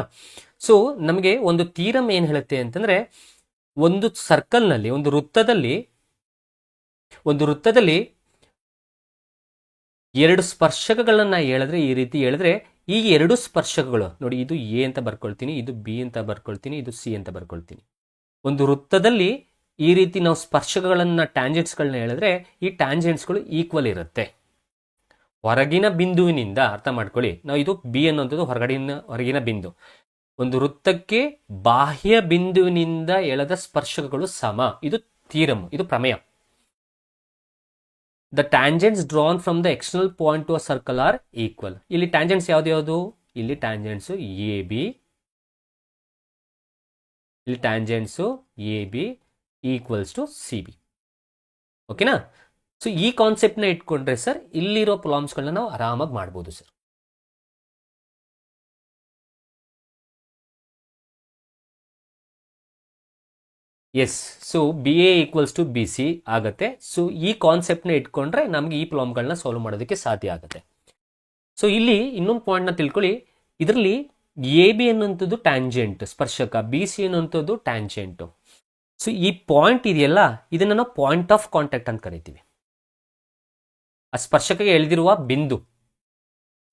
ಸೊ ನಮಗೆ ಒಂದು ಥೀರಮ್ ಏನು ಹೇಳುತ್ತೆ ಅಂತಂದ್ರೆ, ಒಂದು ಸರ್ಕಲ್ನಲ್ಲಿ, ಒಂದು ವೃತ್ತದಲ್ಲಿ ಎರಡು ಸ್ಪರ್ಶಕಗಳನ್ನ ಎಳೆದ್ರೆ, ಈ ರೀತಿ ಎಳೆದ್ರೆ ಈ ಎರಡು ಸ್ಪರ್ಶಕಗಳು ನೋಡಿ, ಇದು ಎ ಅಂತ ಬರ್ಕೊಳ್ತೀನಿ, ಇದು ಬಿ ಅಂತ ಬರ್ಕೊಳ್ತೀನಿ, ಇದು ಸಿ ಅಂತ ಬರ್ಕೊಳ್ತೀನಿ. ಒಂದು ವೃತ್ತದಲ್ಲಿ ಈ ರೀತಿ ನಾವು ಸ್ಪರ್ಶಕಗಳನ್ನ, ಟ್ಯಾಂಜೆಂಟ್ಸ್ಗಳನ್ನ ಹೇಳಿದ್ರೆ ಈ ಟ್ಯಾಂಜೆಂಟ್ಸ್ಗಳು ಈಕ್ವಲ್ ಇರುತ್ತೆ. ಹೊರಗಿನ ಬಿಂದುವಿನಿಂದ ಅರ್ಥ ಮಾಡ್ಕೊಳ್ಳಿ, ನಾವು ಇದು ಬಿ ಅನ್ನೋಂಥದ್ದು ಹೊರಗಿನ ಬಿಂದು. ಒಂದು ವೃತ್ತಕ್ಕೆ ಬಾಹ್ಯ ಬಿಂದುವಿನಿಂದ ಎಳೆದ ಸ್ಪರ್ಶಕಗಳು ಸಮ. ಇದು ಥೀರಮ್, ಇದು ಪ್ರಮೇಯ. The tangents drawn from the external point to a circle are equal. ಇಲ್ಲಿ ಟ್ಯಾಂಜೆಂಟ್ಸ್ ಯಾವ್ದು? ಇಲ್ಲಿ ಟ್ಯಾಂಜೆಂಟ್ಸು AB, ಇಲ್ಲಿ tangents AB equals to CB. ಓಕೆನಾ? ಸೊ ಈ ಕಾನ್ಸೆಪ್ಟ್ನ ಇಟ್ಕೊಂಡ್ರೆ ಸರ್ ಇಲ್ಲಿರೋ ಪ್ರಾಬ್ಲಮ್ಸ್ಗಳನ್ನ ನಾವು ಆರಾಮಾಗಿ ಮಾಡ್ಬೋದು sir. Yes, so BA equals to BC ಆಗುತ್ತೆ. ಸೊ ಈ ಕಾನ್ಸೆಪ್ಟ್ನ ಇಟ್ಕೊಂಡ್ರೆ ನಮಗೆ ಈ ಪ್ರಾಬ್ಲಮ್ಗಳನ್ನ ಸಾಲ್ವ್ ಮಾಡೋದಕ್ಕೆ ಸಾಧ್ಯ ಆಗುತ್ತೆ. ಸೊ ಇಲ್ಲಿ ಇನ್ನೊಂದು ಪಾಯಿಂಟ್ನ ತಿಳ್ಕೊಳ್ಳಿ. ಇದರಲ್ಲಿ AB ಅನ್ನುವಂಥದ್ದು ಟ್ಯಾಂಜೆಂಟ್, ಸ್ಪರ್ಶಕ, BC ಅನ್ನುವಂಥದ್ದು ಟ್ಯಾಂಜೆಂಟು. ಸೊ ಈ ಪಾಯಿಂಟ್ ಇದೆಯಲ್ಲ, ಇದನ್ನು ನಾವು ಪಾಯಿಂಟ್ ಆಫ್ ಕಾಂಟ್ಯಾಕ್ಟ್ ಅಂತ ಕರಿತೀವಿ. ಆ ಸ್ಪರ್ಶಕಗೆ ಎಳೆದಿರುವ ಬಿಂದು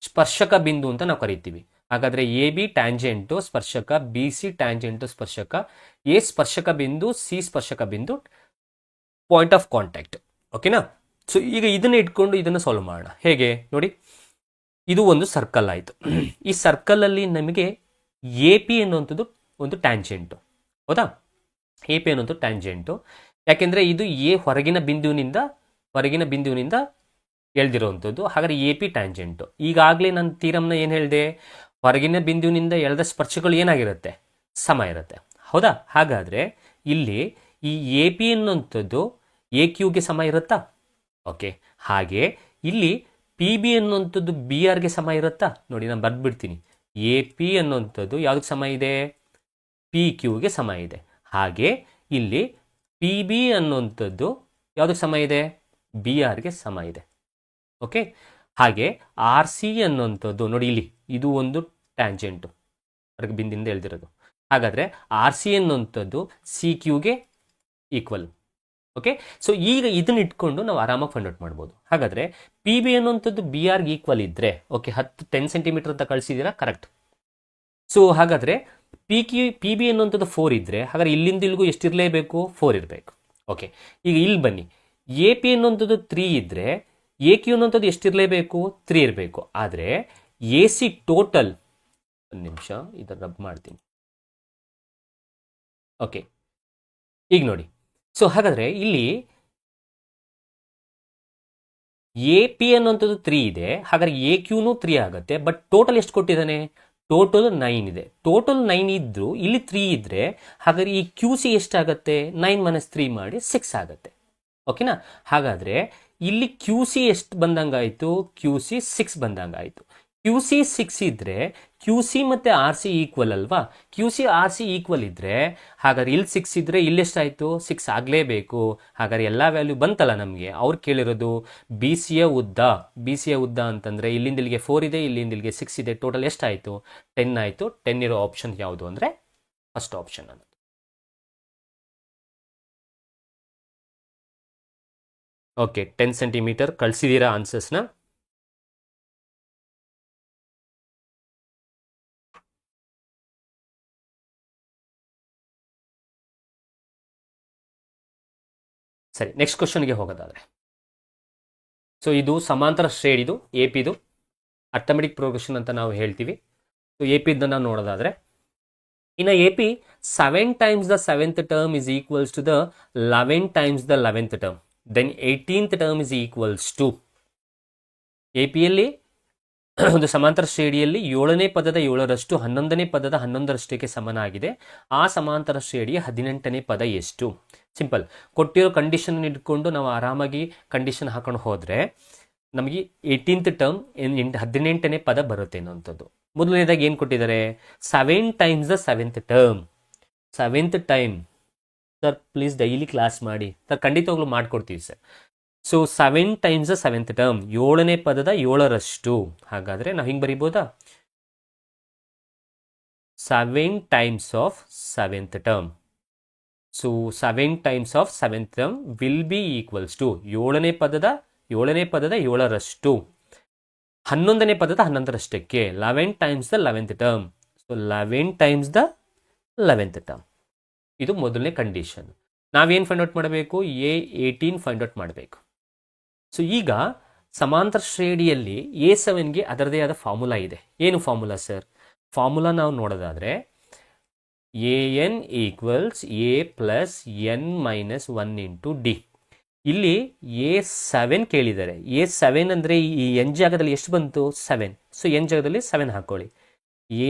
ಸ್ಪರ್ಶಕ ಬಿಂದು ಅಂತ ನಾವು ಕರಿತೀವಿ. ಹಾಗಾದ್ರೆ AB ಟ್ಯಾಂಜೆಂಟು ಸ್ಪರ್ಶಕ, BC ಟ್ಯಾಂಜೆಂಟು ಸ್ಪರ್ಶಕ, A ಸ್ಪರ್ಶಕ ಬಿಂದು, C ಸ್ಪರ್ಶಕ ಬಿಂದು, ಪಾಯಿಂಟ್ ಆಫ್ ಕಾಂಟ್ಯಾಕ್ಟ್. ಓಕೆನಾ? ಸೊ ಈಗ ಇದನ್ನ ಇಟ್ಕೊಂಡು ಇದನ್ನು ಸಾಲ್ವ್ ಮಾಡೋಣ. ಹೇಗೆ ನೋಡಿ, ಇದು ಒಂದು ಸರ್ಕಲ್ ಆಯಿತು. ಈ ಸರ್ಕಲಲ್ಲಿ ನಮಗೆ AP ಅನ್ನುವಂಥದ್ದು ಒಂದು ಟ್ಯಾಂಜೆಂಟು, ಹೌದಾ? AP ಅನ್ನೋದು ಟ್ಯಾಂಜೆಂಟು. ಯಾಕೆಂದರೆ ಇದು A ಹೊರಗಿನ ಬಿಂದುವಿನಿಂದ ಎಳೆದಿರುವಂಥದ್ದು. ಹಾಗಾದ್ರೆ AP ಟ್ಯಾಂಜೆಂಟು. ಈಗಾಗಲೇ ನಾನು ಥೀರಮ್ನ ಏನು ಹೇಳಿದೆ? ಹೊರಗಿನ ಬಿಂದುವಿನಿಂದ ಎಳೆದ ಸ್ಪರ್ಶಗಳು ಏನಾಗಿರುತ್ತೆ? ಸಮ ಇರುತ್ತೆ, ಹೌದಾ? ಹಾಗಾದರೆ ಇಲ್ಲಿ ಈ AP ಅನ್ನುವಂಥದ್ದು AQಗೆ ಸಮ ಇರುತ್ತಾ? ಓಕೆ. ಹಾಗೆ ಇಲ್ಲಿ PB ಅನ್ನುವಂಥದ್ದು BRಗೆ ಸಮ ಇರುತ್ತಾ? ನೋಡಿ, ನಾನು ಬರ್ದ್ಬಿಡ್ತೀನಿ. AP ಅನ್ನುವಂಥದ್ದು ಯಾವುದಕ್ಕೆ ಸಮ ಇದೆ? PQಗೆ ಸಮ ಇದೆ. ಹಾಗೆ ಇಲ್ಲಿ PB ಅನ್ನುವಂಥದ್ದು ಯಾವುದಕ್ಕೆ ಸಮ ಇದೆ? BRಗೆ ಸಮ ಇದೆ. ಓಕೆ. ಹಾಗೆ ಆರ್ ಸಿ ಅನ್ನುವಂಥದ್ದು ನೋಡಿ ಇಲ್ಲಿ ಇದು ಒಂದು ಟ್ಯಾಂಜೆಂಟು ಹೊರಗೆ ಬಿಂದಿಂದ ಎಳ್ದಿರೋದು. ಹಾಗಾದರೆ ಆರ್ ಸಿ ಅನ್ನುವಂಥದ್ದು ಸಿ ಕ್ಯೂಗೆ ಈಕ್ವಲ್. ಓಕೆ, ಸೊ ಈಗ ಇದನ್ನ ಇಟ್ಕೊಂಡು ನಾವು ಆರಾಮಾಗಿ ಫೈಂಡ್ ಔಟ್ ಮಾಡ್ಬೋದು. ಹಾಗಾದರೆ ಪಿ ಬಿ ಅನ್ನುವಂಥದ್ದು ಬಿ ಆರ್ಗೆ ಈಕ್ವಲ್ ಇದ್ದರೆ, ಓಕೆ 10 ಸೆಂಟಿಮೀಟರ್ ಅಂತ ಕಳಿಸಿದ್ದೀರಾ, ಕರೆಕ್ಟ್. ಸೊ ಹಾಗಾದರೆ ಪಿ ಬಿ ಅನ್ನುವಂಥದ್ದು 4 ಇದ್ದರೆ, ಹಾಗಾದ್ರೆ ಇಲ್ಲಿಂದ ಇಲ್ಲಿಗೂ ಎಷ್ಟಿರಲೇಬೇಕು, 4 ಇರಬೇಕು. ಓಕೆ, ಈಗ ಇಲ್ಲಿ ಬನ್ನಿ, ಎ ಪಿ ಅನ್ನುವಂಥದ್ದು 3 ಇದ್ದರೆ ಎ ಕ್ಯೂ ಅನ್ನುವಂಥದ್ದು ಎಷ್ಟಿರಲೇಬೇಕು, 3 ಇರಬೇಕು. ಆದರೆ ಎ ಸಿ ಟೋಟಲ್, ಒಂದು ನಿಮಿಷ ಇದನ್ನು ರಬ್ ಮಾಡ್ತೀನಿ. ಓಕೆ, ಈಗ ನೋಡಿ, ಸೊ ಹಾಗಾದರೆ ಇಲ್ಲಿ ಎ ಪಿ ಅನ್ನುವಂಥದ್ದು 3 ಇದೆ, ಹಾಗಾದ್ರೆ ಎ ಕ್ಯೂನು 3 ಆಗುತ್ತೆ. ಬಟ್ ಟೋಟಲ್ ಎಷ್ಟು ಕೊಟ್ಟಿದ್ದಾನೆ, ಟೋಟಲ್ 9 ಇದೆ. ಟೋಟಲ್ 9 ಇದ್ರು ಇಲ್ಲಿ 3 ಇದ್ರೆ, ಹಾಗಾದ್ರೆ ಈ ಕ್ಯೂ ಸಿ ಎಷ್ಟಾಗುತ್ತೆ, 9 - 3 ಮಾಡಿ 6 ಆಗುತ್ತೆ. ಓಕೆನಾ? ಹಾಗಾದ್ರೆ ಇಲ್ಲಿ ಕ್ಯೂ ಸಿ ಎಷ್ಟು ಬಂದಂಗಾಯ್ತು, ಕ್ಯೂ ಸಿ 6 ಬಂದಂಗಾಯ್ತು. ಕ್ಯೂ ಸಿ 6 ಇದ್ರೆ ಕ್ಯೂ ಸಿ ಮತ್ತೆ ಆರ್ ಸಿ ಈಕ್ವಲ್ ಅಲ್ವಾ? Q C R C equal ಇದ್ರೆ ಹಾಗಾದ್ರೆ ಇಲ್ಲಿ 6 ಇದ್ರೆ ಇಲ್ಲೆಷ್ಟಾಯ್ತು, 6 ಆಗಲೇಬೇಕು. ಹಾಗಾದ್ರೆ ಎಲ್ಲ ವ್ಯಾಲ್ಯೂ ಬಂತಲ್ಲ ನಮಗೆ. ಅವ್ರು ಕೇಳಿರೋದು ಬಿ ಸಿಯ ಉದ್ದ ಅಂತಂದ್ರೆ ಇಲ್ಲಿಂದ ಇಲ್ಲಿಗೆ 4 ಇದೆ, ಇಲ್ಲಿಂದ ಇಲ್ಲಿಗೆ 6 ಇದೆ, ಟೋಟಲ್ ಎಷ್ಟಾಯಿತು, 10 ಆಯಿತು. 10 ಇರೋ ಆಪ್ಷನ್ ಯಾವುದು ಅಂದರೆ ಫಸ್ಟ್ ಆಪ್ಷನ್ ಅನ್ನೋದು. ಓಕೆ, 10 ಸೆಂಟಿಮೀಟರ್ ಕಳಿಸಿದ್ದೀರಾ ಆನ್ಸರ್ಸ್ನ. ಸರಿ, ನೆಕ್ಸ್ಟ್ ಕ್ವಶನ್ಗೆ ಹೋಗೋದಾದ್ರೆ, ಸೊ ಇದು ಸಮಾಂತರ ಶ್ರೇಣಿದು ಎ ಪಿದು ಅರ್ಥಮೆಟಿಕ್ ಪ್ರೋಗ್ರೆಷನ್ ಅಂತ ನಾವು ಹೇಳ್ತೀವಿ. ಸೊ ಎ ಪಿ ಇದನ್ನು ನೋಡೋದಾದ್ರೆ, ಇನ್ನು A P 7 times the 7th term is equals to the 11 times the 11th term, then 18th term is equals to. A ಪಿಯಲ್ಲಿ ಒಂದು ಸಮಾಂತರ ಶ್ರೇಣಿಯಲ್ಲಿ 7ನೇ ಪದದ 7ರಷ್ಟು 11ನೇ ಪದದ 11ರಷ್ಟಕ್ಕೆ ಸಮನಾಗಿದೆ. ಆ ಸಮಾಂತರ ಶ್ರೇಣಿಯ 18ನೇ ಪದ ಎಷ್ಟು? ಸಿಂಪಲ್. ಕೊಟ್ಟಿರೋ ಕಂಡೀಷನ್ ಇಟ್ಕೊಂಡು ನಾವು ಆರಾಮಾಗಿ ಕಂಡೀಷನ್ ಹಾಕೊಂಡು ಹೋದರೆ ನಮಗೆ 18th ಟರ್ಮ್ 18ನೇ ಪದ ಬರುತ್ತೆ ಅನ್ನೋಂಥದ್ದು. ಮೊದಲನೇದಾಗಿ ಏನು ಕೊಟ್ಟಿದ್ದಾರೆ, 7 times the 7th term. 7th time sir please daily class ಮಾಡಿ ಸರ್, ಖಂಡಿತವಾಗ್ಲೂ ಮಾಡಿಕೊಡ್ತೀವಿ sir. So 7 times the 7th term, 7ನೇ ಪದದ 7ರಷ್ಟು. ಹಾಗಾದರೆ ನಾವು ಹಿಂಗೆ ಬರಿಬೋದಾ, 7 times of 7th term. So 7 times of 7th term will be equals to 7ನೇ ಪದದ 7ರಷ್ಟು 11ನೇ ಪದದ 11ರಷ್ಟಕ್ಕೆ, 11 times the 11th term. So 11 times the 11th term. ಇದು ಮೊದಲನೇ ಕಂಡೀಷನ್. ನಾವೇನು ಫೈಂಡ್ ಔಟ್ ಮಾಡಬೇಕು, A18 ಫೈಂಡ್ ಔಟ್ ಮಾಡಬೇಕು. ಸೊ ಈಗ ಸಮಾಂತರ ಶ್ರೇಣಿಯಲ್ಲಿ A7ಗೆ ಅದರದೇ ಆದ ಫಾರ್ಮುಲಾ ಇದೆ. ಏನು ಫಾರ್ಮುಲಾ ಸರ್? ಫಾರ್ಮುಲಾ ನಾವು ನೋಡೋದಾದರೆ AN equals A plus N - 1 into D. ಇಲ್ಲಿ A7 ಕೇಳಿದ್ದಾರೆ. A7 ಅಂದರೆ ಈ ಎನ್ ಜಾಗದಲ್ಲಿ ಎಷ್ಟು ಬಂತು, 7. ಸೊ ಎನ್ ಜಾಗದಲ್ಲಿ 7 ಹಾಕೊಳ್ಳಿ.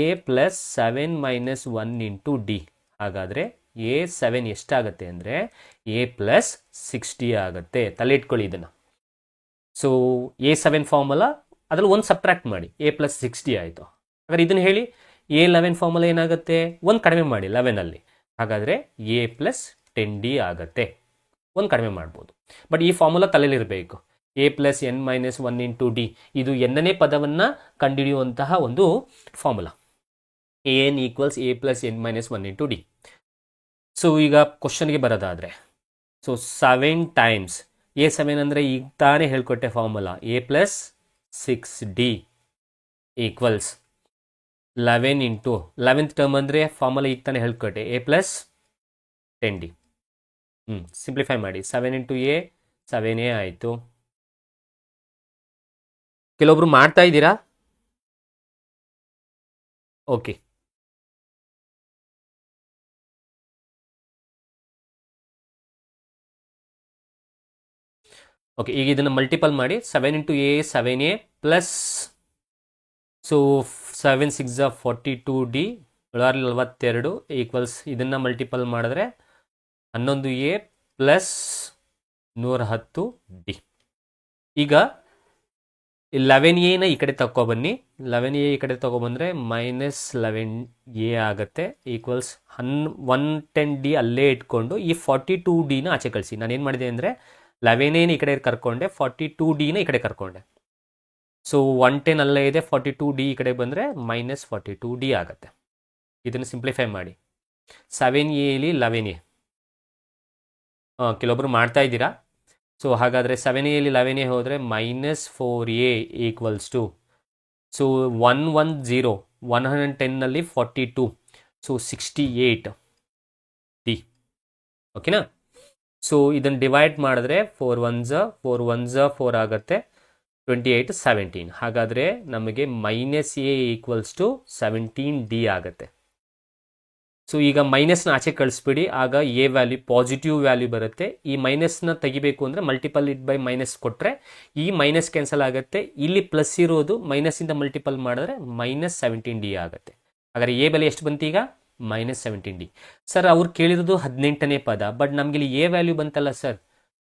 A plus 7 - 1 into D. ಹಾಗಾದರೆ A7 ಎಷ್ಟಾಗುತ್ತೆ ಅಂದರೆ A ಪ್ಲಸ್ 60 ಆಗುತ್ತೆ. ತಲೆ ಇಟ್ಕೊಳ್ಳಿ ಇದನ್ನು. ಸೊ A7 ಫಾರ್ಮುಲಾ ಅದರಲ್ಲಿ 1 ಸಬ್ಟ್ರಾಕ್ಟ್ ಮಾಡಿ, A ಪ್ಲಸ್ 60 ಆಯಿತು. ಹಾಗಾದ್ರೆ ಇದನ್ನು ಹೇಳಿ, A11 ಫಾರ್ಮುಲಾ ಏನಾಗುತ್ತೆ, 1 ಕಡಿಮೆ ಮಾಡಿ 11ಅಲ್ಲಿ. ಹಾಗಾದರೆ A ಪ್ಲಸ್ 10D ಆಗುತ್ತೆ. 1 ಕಡಿಮೆ ಮಾಡ್ಬೋದು. ಬಟ್ ಈ ಫಾರ್ಮುಲಾ ತಲೆಯಲ್ಲಿರಬೇಕು. A plus N - 1 into D, ಇದು ಎನ್ನನೇ ಪದವನ್ನು ಕಂಡುಹಿಡಿಯುವಂತಹ ಒಂದು formula. AN equals A plus N - 1 into D. So ಈಗ ಕ್ವಶನ್ಗೆ ಬರೋದಾದರೆ, ಸೊ 7 ಟೈಮ್ಸ್ A7 ಅಂದರೆ ಈಗ ತಾನೇ ಹೇಳ್ಕೊಟ್ಟೆ formula, A plus 6D equals 11 into 11th term ಅಂದರೆ ಫಾರ್ಮುಲಾ ಈಗ ತಾನೇ ಹೇಳ್ಕೊಟ್ಟೆ, A ಪ್ಲಸ್ 10D. ಸಿಂಪ್ಲಿಫೈ ಮಾಡಿ, 7 ಇಂಟು A 7A ಆಯಿತು. ಕೆಲವೊಬ್ರು ಮಾಡ್ತಾ ಇದ್ದೀರಾ? ಓಕೆ, ಓಕೆ, ಈಗ ಇದನ್ನು ಮಲ್ಟಿಪಲ್ ಮಾಡಿ, 7 into A 7A plus, so 7 6 42D 42 equals, ಇದನ್ನು ಮಲ್ಟಿಪಲ್ ಮಾಡಿದ್ರೆ 11A ಪ್ಲಸ್ 110D. ಈಗ 11A ಈ ಕಡೆ ತಗೊಬನ್ನಿ, 11A ಈ ಕಡೆ ತಗೊಬಂದರೆ -11A ಆಗುತ್ತೆ ಈಕ್ವಲ್ಸ್ 110D ಅಲ್ಲೇ ಇಟ್ಕೊಂಡು ಈ 42D ಆಚೆ ಕಳಿಸಿ. ನಾನೇನು ಮಾಡಿದೆ ಅಂದರೆ 11A ಈ ಕಡೆ ಕರ್ಕೊಂಡೆ, 42D ಈ ಕಡೆ ಕರ್ಕೊಂಡೆ. ಸೊ 110 ಅಲ್ಲೇ ಇದೆ, 42D ಈ ಕಡೆ ಬಂದರೆ -42D ಆಗುತ್ತೆ. ಇದನ್ನು ಸಿಂಪ್ಲಿಫೈ ಮಾಡಿ. 7Aಲಿ 11A, ಕೆಲವೊಬ್ರು ಮಾಡ್ತಾ ಇದ್ದೀರಾ. ಸೊ ಹಾಗಾದರೆ 7Aಲಿ 11A ಹೋದರೆ -4A ಈಕ್ವಲ್ಸ್ ಟು, ಸೊ 110, 110ನಲ್ಲಿ 42, ಸೊ 68D. ಓಕೆನಾ? ಸೊ ಇದನ್ನು ಡಿವೈಡ್ ಮಾಡಿದ್ರೆ 4 1s 4 ಆಗುತ್ತೆ, 28 17. ಹಾಗಾದರೆ ನಮಗೆ -A ಈಕ್ವಲ್ಸ್ ಟು 17D ಆಗುತ್ತೆ. ಸೊ ಈಗ ಮೈನಸ್ನ ಆಚೆ ಕಳಿಸ್ಬಿಡಿ, ಆಗ ಎ ವ್ಯಾಲ್ಯೂ ಪಾಸಿಟಿವ್ ವ್ಯಾಲ್ಯೂ ಬರುತ್ತೆ. ಈ ಮೈನಸ್ನ ತೆಗಿಬೇಕು ಅಂದರೆ ಮಲ್ಟಿಪಲ್ ಇಟ್ ಬೈ ಮೈನಸ್ ಕೊಟ್ಟರೆ ಈ ಮೈನಸ್ ಕ್ಯಾನ್ಸಲ್ ಆಗುತ್ತೆ. ಇಲ್ಲಿ ಪ್ಲಸ್ ಇರೋದು ಮೈನಸ್ಸಿಂದ ಮಲ್ಟಿಪಲ್ ಮಾಡಿದ್ರೆ -17D ಆಗುತ್ತೆ. ಹಾಗಾದರೆ ಎ ಬೆಲೆ ಎಷ್ಟು ಬಂತು ಈಗ? -17D. ಸರ್ ಅವ್ರು ಕೇಳಿರೋದು 18ನೇ ಪದ, ಬಟ್ ನಮ್ಗೆ ಇಲ್ಲಿ ಎ ವ್ಯಾಲ್ಯೂ ಬಂತಲ್ಲ ಸರ್.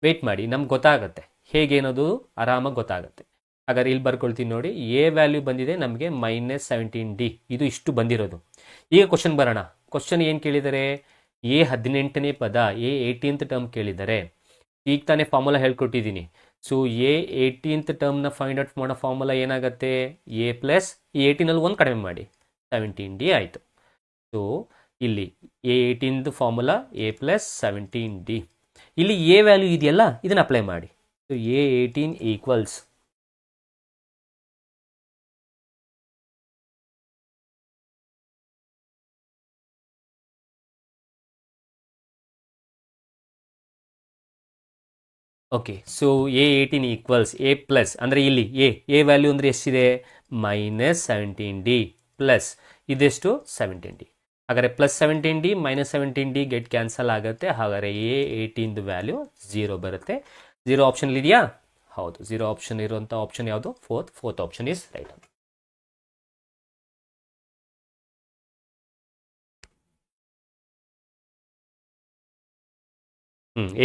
ವೇಟ್ ಮಾಡಿ, ನಮ್ಗೆ ಗೊತ್ತಾಗುತ್ತೆ ಹೇಗೇನೋದು ಆರಾಮಾಗಿ ಗೊತ್ತಾಗುತ್ತೆ. ಹಾಗಾದ್ರೆ ಇಲ್ಲಿ ಬರ್ಕೊಳ್ತೀನಿ ನೋಡಿ, ಎ ವ್ಯಾಲ್ಯೂ ಬಂದಿದೆ ನಮಗೆ -17D. ಇದು ಇಷ್ಟು ಬಂದಿರೋದು. ಈಗ ಕ್ವಶನ್ ಬರೋಣ. ಕ್ವಶನ್ ಏನು ಕೇಳಿದ್ದಾರೆ? ಎ 18ನೇ ಪದ, ಎ 18th ಟರ್ಮ್ ಕೇಳಿದ್ದಾರೆ. ಈಗ ತಾನೇ ಫಾರ್ಮುಲಾ ಹೇಳ್ಕೊಟ್ಟಿದ್ದೀನಿ. ಸೊ ಎ 18th ಟರ್ಮ್ನ ಫೈಂಡ್ ಔಟ್ ಮಾಡೋ ಫಾರ್ಮುಲಾ ಏನಾಗುತ್ತೆ? ಎ ಪ್ಲಸ್ ಈ 18ನಲ್ಲಿ 1 ಕಡಿಮೆ ಮಾಡಿ 17D ಆಯಿತು. ಸೊ ಇಲ್ಲಿ A 18th formula A plus 17D. ಇಲ್ಲಿ ಎ ವ್ಯಾಲ್ಯೂ ಇದೆಯಲ್ಲ, ಇದನ್ನು ಅಪ್ಲೈ ಮಾಡಿ. So A 18 equals okay. So A 18 equals A plus ಅಂದರೆ ಇಲ್ಲಿ ಎ ವ್ಯಾಲ್ಯೂ ಅಂದರೆ ಎಷ್ಟಿದೆ? -17D ಪ್ಲಸ್ ಇದೆಷ್ಟು? 17D. ಹಾಗಾದರೆ +17D -17D ಗೆಟ್ ಕ್ಯಾನ್ಸಲ್ ಆಗುತ್ತೆ. ಹಾಗಾದರೆ ಎ 18 ವ್ಯಾಲ್ಯೂ 0 ಬರುತ್ತೆ. 0 ಆಪ್ಷನ್ ಇದೆಯಾ? ಹೌದು, 0 ಆಪ್ಷನ್ ಇರುವಂಥ ಆಪ್ಷನ್ ಯಾವುದು? Fourth option is right.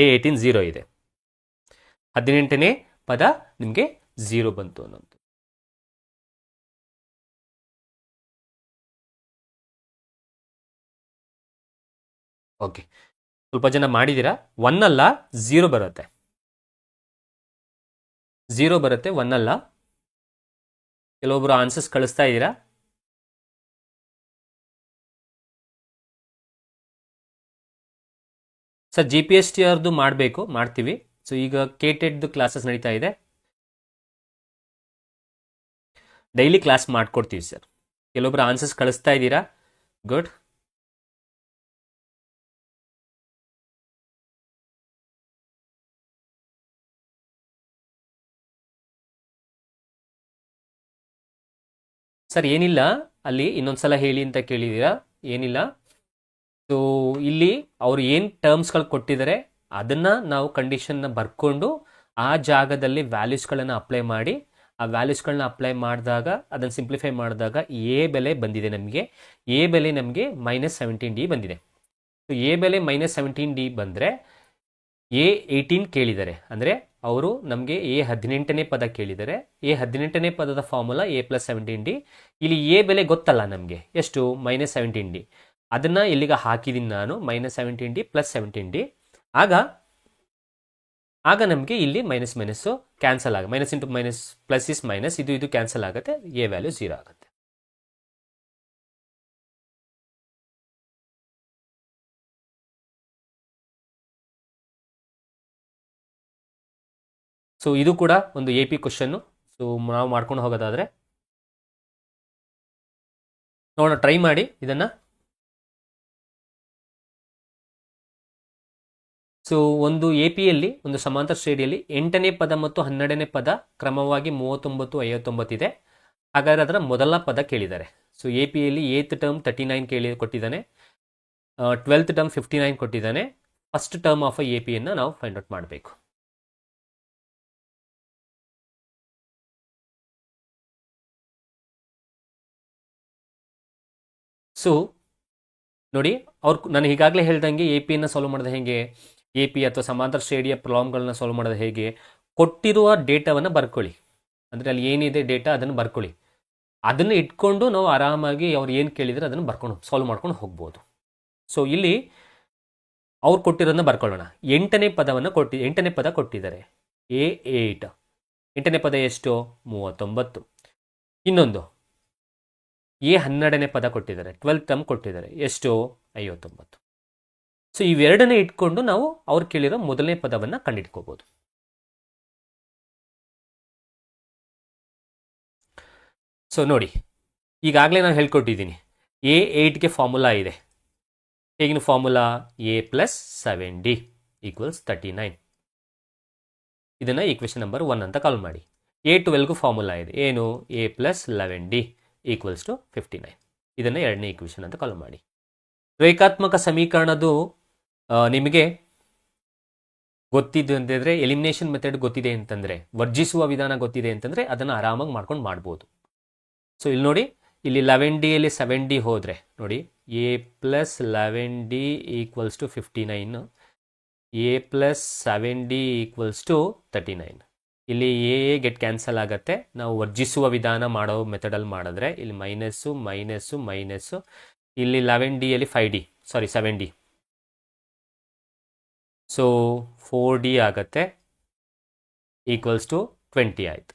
A 18 0 ಇದೆ. 18ನೇ ಪದ ನಿಮಗೆ 0 ಬಂತು ಅನ್ನೋದು. ಓಕೆ, ಸ್ವಲ್ಪ ಜನ ಮಾಡಿದ್ದೀರಾ. 1 ಅಲ್ಲ 0 ಬರುತ್ತೆ, 0 ಬರುತ್ತೆ, 1 ಅಲ್ಲ. ಕೆಲವೊಬ್ರು ಆನ್ಸರ್ಸ್ ಕಳಿಸ್ತಾ ಇದ್ದೀರಾ. ಸರ್ GPST ಅವ್ರದ್ದು ಮಾಡಬೇಕು, ಮಾಡ್ತೀವಿ. ಸೊ ಈಗ KTETದು ಕ್ಲಾಸಸ್ ನಡೀತಾ ಇದೆ, ಡೈಲಿ ಕ್ಲಾಸ್ ಮಾಡ್ಕೊಡ್ತೀವಿ ಸರ್. ಕೆಲವೊಬ್ರು ಆನ್ಸರ್ಸ್ ಕಳಿಸ್ತಾ ಇದ್ದೀರಾ, ಗುಡ್. ಸರ್ ಏನಿಲ್ಲ, ಅಲ್ಲಿ ಇನ್ನೊಂದ್ಸಲ ಹೇಳಿ ಅಂತ ಕೇಳಿದ್ದೀರಾ. ಏನಿಲ್ಲ, ಸೊ ಇಲ್ಲಿ ಅವ್ರು ಏನು ಟರ್ಮ್ಸ್ಗಳು ಕೊಟ್ಟಿದ್ದಾರೆ ಅದನ್ನು ನಾವು ಕಂಡೀಷನ್ನ ಬರ್ಕೊಂಡು ಆ ಜಾಗದಲ್ಲಿ ವ್ಯಾಲ್ಯೂಸ್ಗಳನ್ನು ಅಪ್ಲೈ ಮಾಡಿ, ಆ ವ್ಯಾಲ್ಯೂಸ್ಗಳನ್ನ ಅಪ್ಲೈ ಮಾಡಿದಾಗ ಅದನ್ನು ಸಿಂಪ್ಲಿಫೈ ಮಾಡಿದಾಗ ಎ ಬೆಲೆ ಬಂದಿದೆ ನಮಗೆ. ಎ ಬೆಲೆ ನಮಗೆ -17D ಬಂದಿದೆ. ಸೊ ಎ ಬೆಲೆ -17D ಬಂದರೆ ಎ 18 ಕೇಳಿದ್ದಾರೆ, ಅಂದರೆ ಅವರು ನಮಗೆ ಎ 18ನೇ ಪದ ಕೇಳಿದ್ದಾರೆ. ಎ 18ನೇ ಪದದ ಫಾರ್ಮುಲಾ ಎ ಪ್ಲಸ್ 17D. ಇಲ್ಲಿ ಎ ಬೆಲೆ ಗೊತ್ತಲ್ಲ ನಮಗೆ, ಎಷ್ಟು? -17D. ಅದನ್ನು ಇಲ್ಲಿಗೆ ಹಾಕಿದ್ದೀನಿ ನಾನು, -17D + 17D. ಆಗ ನಮಗೆ ಇಲ್ಲಿ ಮೈನಸ್ಸು ಕ್ಯಾನ್ಸಲ್ ಆಗುತ್ತೆ. Minus into minus plus is minus, ಇದು ಕ್ಯಾನ್ಸಲ್ ಆಗುತ್ತೆ, ಎ ವ್ಯಾಲ್ಯೂ 0 ಆಗುತ್ತೆ. ಸೊ ಇದು ಕೂಡ ಒಂದು AP ಕ್ವಶನ್ನು. ಸೊ ನಾವು ಮಾಡ್ಕೊಂಡು ಹೋಗೋದಾದರೆ ನೋಡೋಣ, ಟ್ರೈ ಮಾಡಿ ಇದನ್ನು. ಸೊ ಒಂದು APಯಲ್ಲಿ ಒಂದು ಸಮಾಂತರ ಶ್ರೇಣಿಯಲ್ಲಿ 8ನೇ ಪದ ಮತ್ತು 12ನೇ ಪದ ಕ್ರಮವಾಗಿ 39, 59 ಇದೆ. ಹಾಗಾದರೆ ಅದರ ಮೊದಲ ಪದ ಕೇಳಿದ್ದಾರೆ. ಸೊ APಯಲ್ಲಿ 8th ಟರ್ಮ್ 39 ಕೊಟ್ಟಿದ್ದಾನೆ, 12th ಟರ್ಮ್ 59 ಕೊಟ್ಟಿದ್ದಾನೆ. ಫಸ್ಟ್ ಟರ್ಮ್ ಆಫ್ APಯನ್ನು ನಾವು ಫೈಂಡ್ ಔಟ್ ಮಾಡಬೇಕು. ಸೊ ನೋಡಿ, ನಾನು ಈಗಾಗಲೇ ಹೇಳ್ದಂಗೆ APಯನ್ನು ಸಾಲ್ವ್ ಮಾಡೋದು ಹೇಗೆ, AP ಅಥವಾ ಸಮಾಂತರ ಶ್ರೇಣಿಯ ಪ್ರಾಬ್ಲಮ್ಗಳನ್ನ ಸಾಲ್ವ್ ಮಾಡೋದು ಹೇಗೆ, ಕೊಟ್ಟಿರುವ ಡೇಟಾವನ್ನು ಬರ್ಕೊಳ್ಳಿ. ಅಂದರೆ ಅಲ್ಲಿ ಏನಿದೆ ಡೇಟಾ ಅದನ್ನು ಬರ್ಕೊಳ್ಳಿ. ಅದನ್ನು ಇಟ್ಕೊಂಡು ನಾವು ಆರಾಮಾಗಿ ಅವ್ರು ಏನು ಕೇಳಿದರೆ ಅದನ್ನು ಬರ್ಕೊಂಡು ಸಾಲ್ವ್ ಮಾಡ್ಕೊಂಡು ಹೋಗ್ಬೋದು. ಸೊ ಇಲ್ಲಿ ಅವ್ರು ಕೊಟ್ಟಿರೋದನ್ನ ಬರ್ಕೊಳ್ಳೋಣ. 8ನೇ ಪದ ಕೊಟ್ಟಿದ್ದಾರೆ, A8. ಎಂಟನೇ ಪದ ಎಷ್ಟು? 39. ಇನ್ನೊಂದು A12ನೇ ಪದ ಕೊಟ್ಟಿದ್ದಾರೆ, 12th ಟರ್ಮ್ ಕೊಟ್ಟಿದ್ದಾರೆ, ಎಷ್ಟು? 59. ಸೊ ಇವೆರಡನ್ನೇ ಇಟ್ಕೊಂಡು ನಾವು ಅವ್ರು ಕೇಳಿರೋ ಮೊದಲನೇ ಪದವನ್ನು ಕಂಡಿಡ್ಕೋಬಹುದು. ಸೊ ನೋಡಿ, ಈಗಾಗಲೇ ನಾನು ಹೇಳ್ಕೊಟ್ಟಿದ್ದೀನಿ, A8ಗೆ ಫಾರ್ಮುಲಾ ಇದೆ. ಹೇಗಿನ formula? A plus 7D equals 39. ಇದನ್ನು ಈಕ್ವೇಷನ್ ನಂಬರ್ 1 ಅಂತ ಕಾಲ್ ಮಾಡಿ. A12ಗೂ ಫಾರ್ಮುಲಾ ಇದೆ, ಏನು? A plus 11D equals to 59. ಇದನ್ನು ಎರಡನೇ ಈಕ್ವೇಷನ್ ಅಂತ ಕಾಲ್ ಮಾಡಿ. ರೇಖಾತ್ಮಕ ಸಮೀಕರಣದ್ದು ನಿಮಗೆ ಗೊತ್ತಿದ್ದು ಅಂತಂದರೆ, ಎಲಿಮಿನೇಷನ್ ಮೆಥಡ್ ಗೊತ್ತಿದೆ ಅಂತಂದರೆ, ವರ್ಜಿಸುವ ವಿಧಾನ ಗೊತ್ತಿದೆ ಅಂತಂದರೆ ಅದನ್ನು ಆರಾಮಾಗಿ ಮಾಡ್ಕೊಂಡು ಮಾಡ್ಬೋದು. ಸೊ ಇಲ್ಲಿ ನೋಡಿ, ಇಲ್ಲಿ 11Dಯಲ್ಲಿ 7D ಹೋದರೆ ನೋಡಿ, A plus 11D equals to 59, A plus 7D equals to 39. ಇಲ್ಲಿ ಎ ಗೆಟ್ ಕ್ಯಾನ್ಸಲ್ ಆಗುತ್ತೆ. ನಾವು ವರ್ಜಿಸುವ ವಿಧಾನ ಮಾಡೋ ಮೆಥಡಲ್ಲಿ ಮಾಡಿದ್ರೆ ಇಲ್ಲಿ ಮೈನಸ್ಸು ಮೈನಸ್ಸು ಮೈನಸ್ಸು, ಇಲ್ಲಿ 11Dಯಲ್ಲಿ 7D, ಸೊ 4D ಆಗುತ್ತೆ, ಈಕ್ವಲ್ಸ್ ಟು 20 ಆಯಿತು.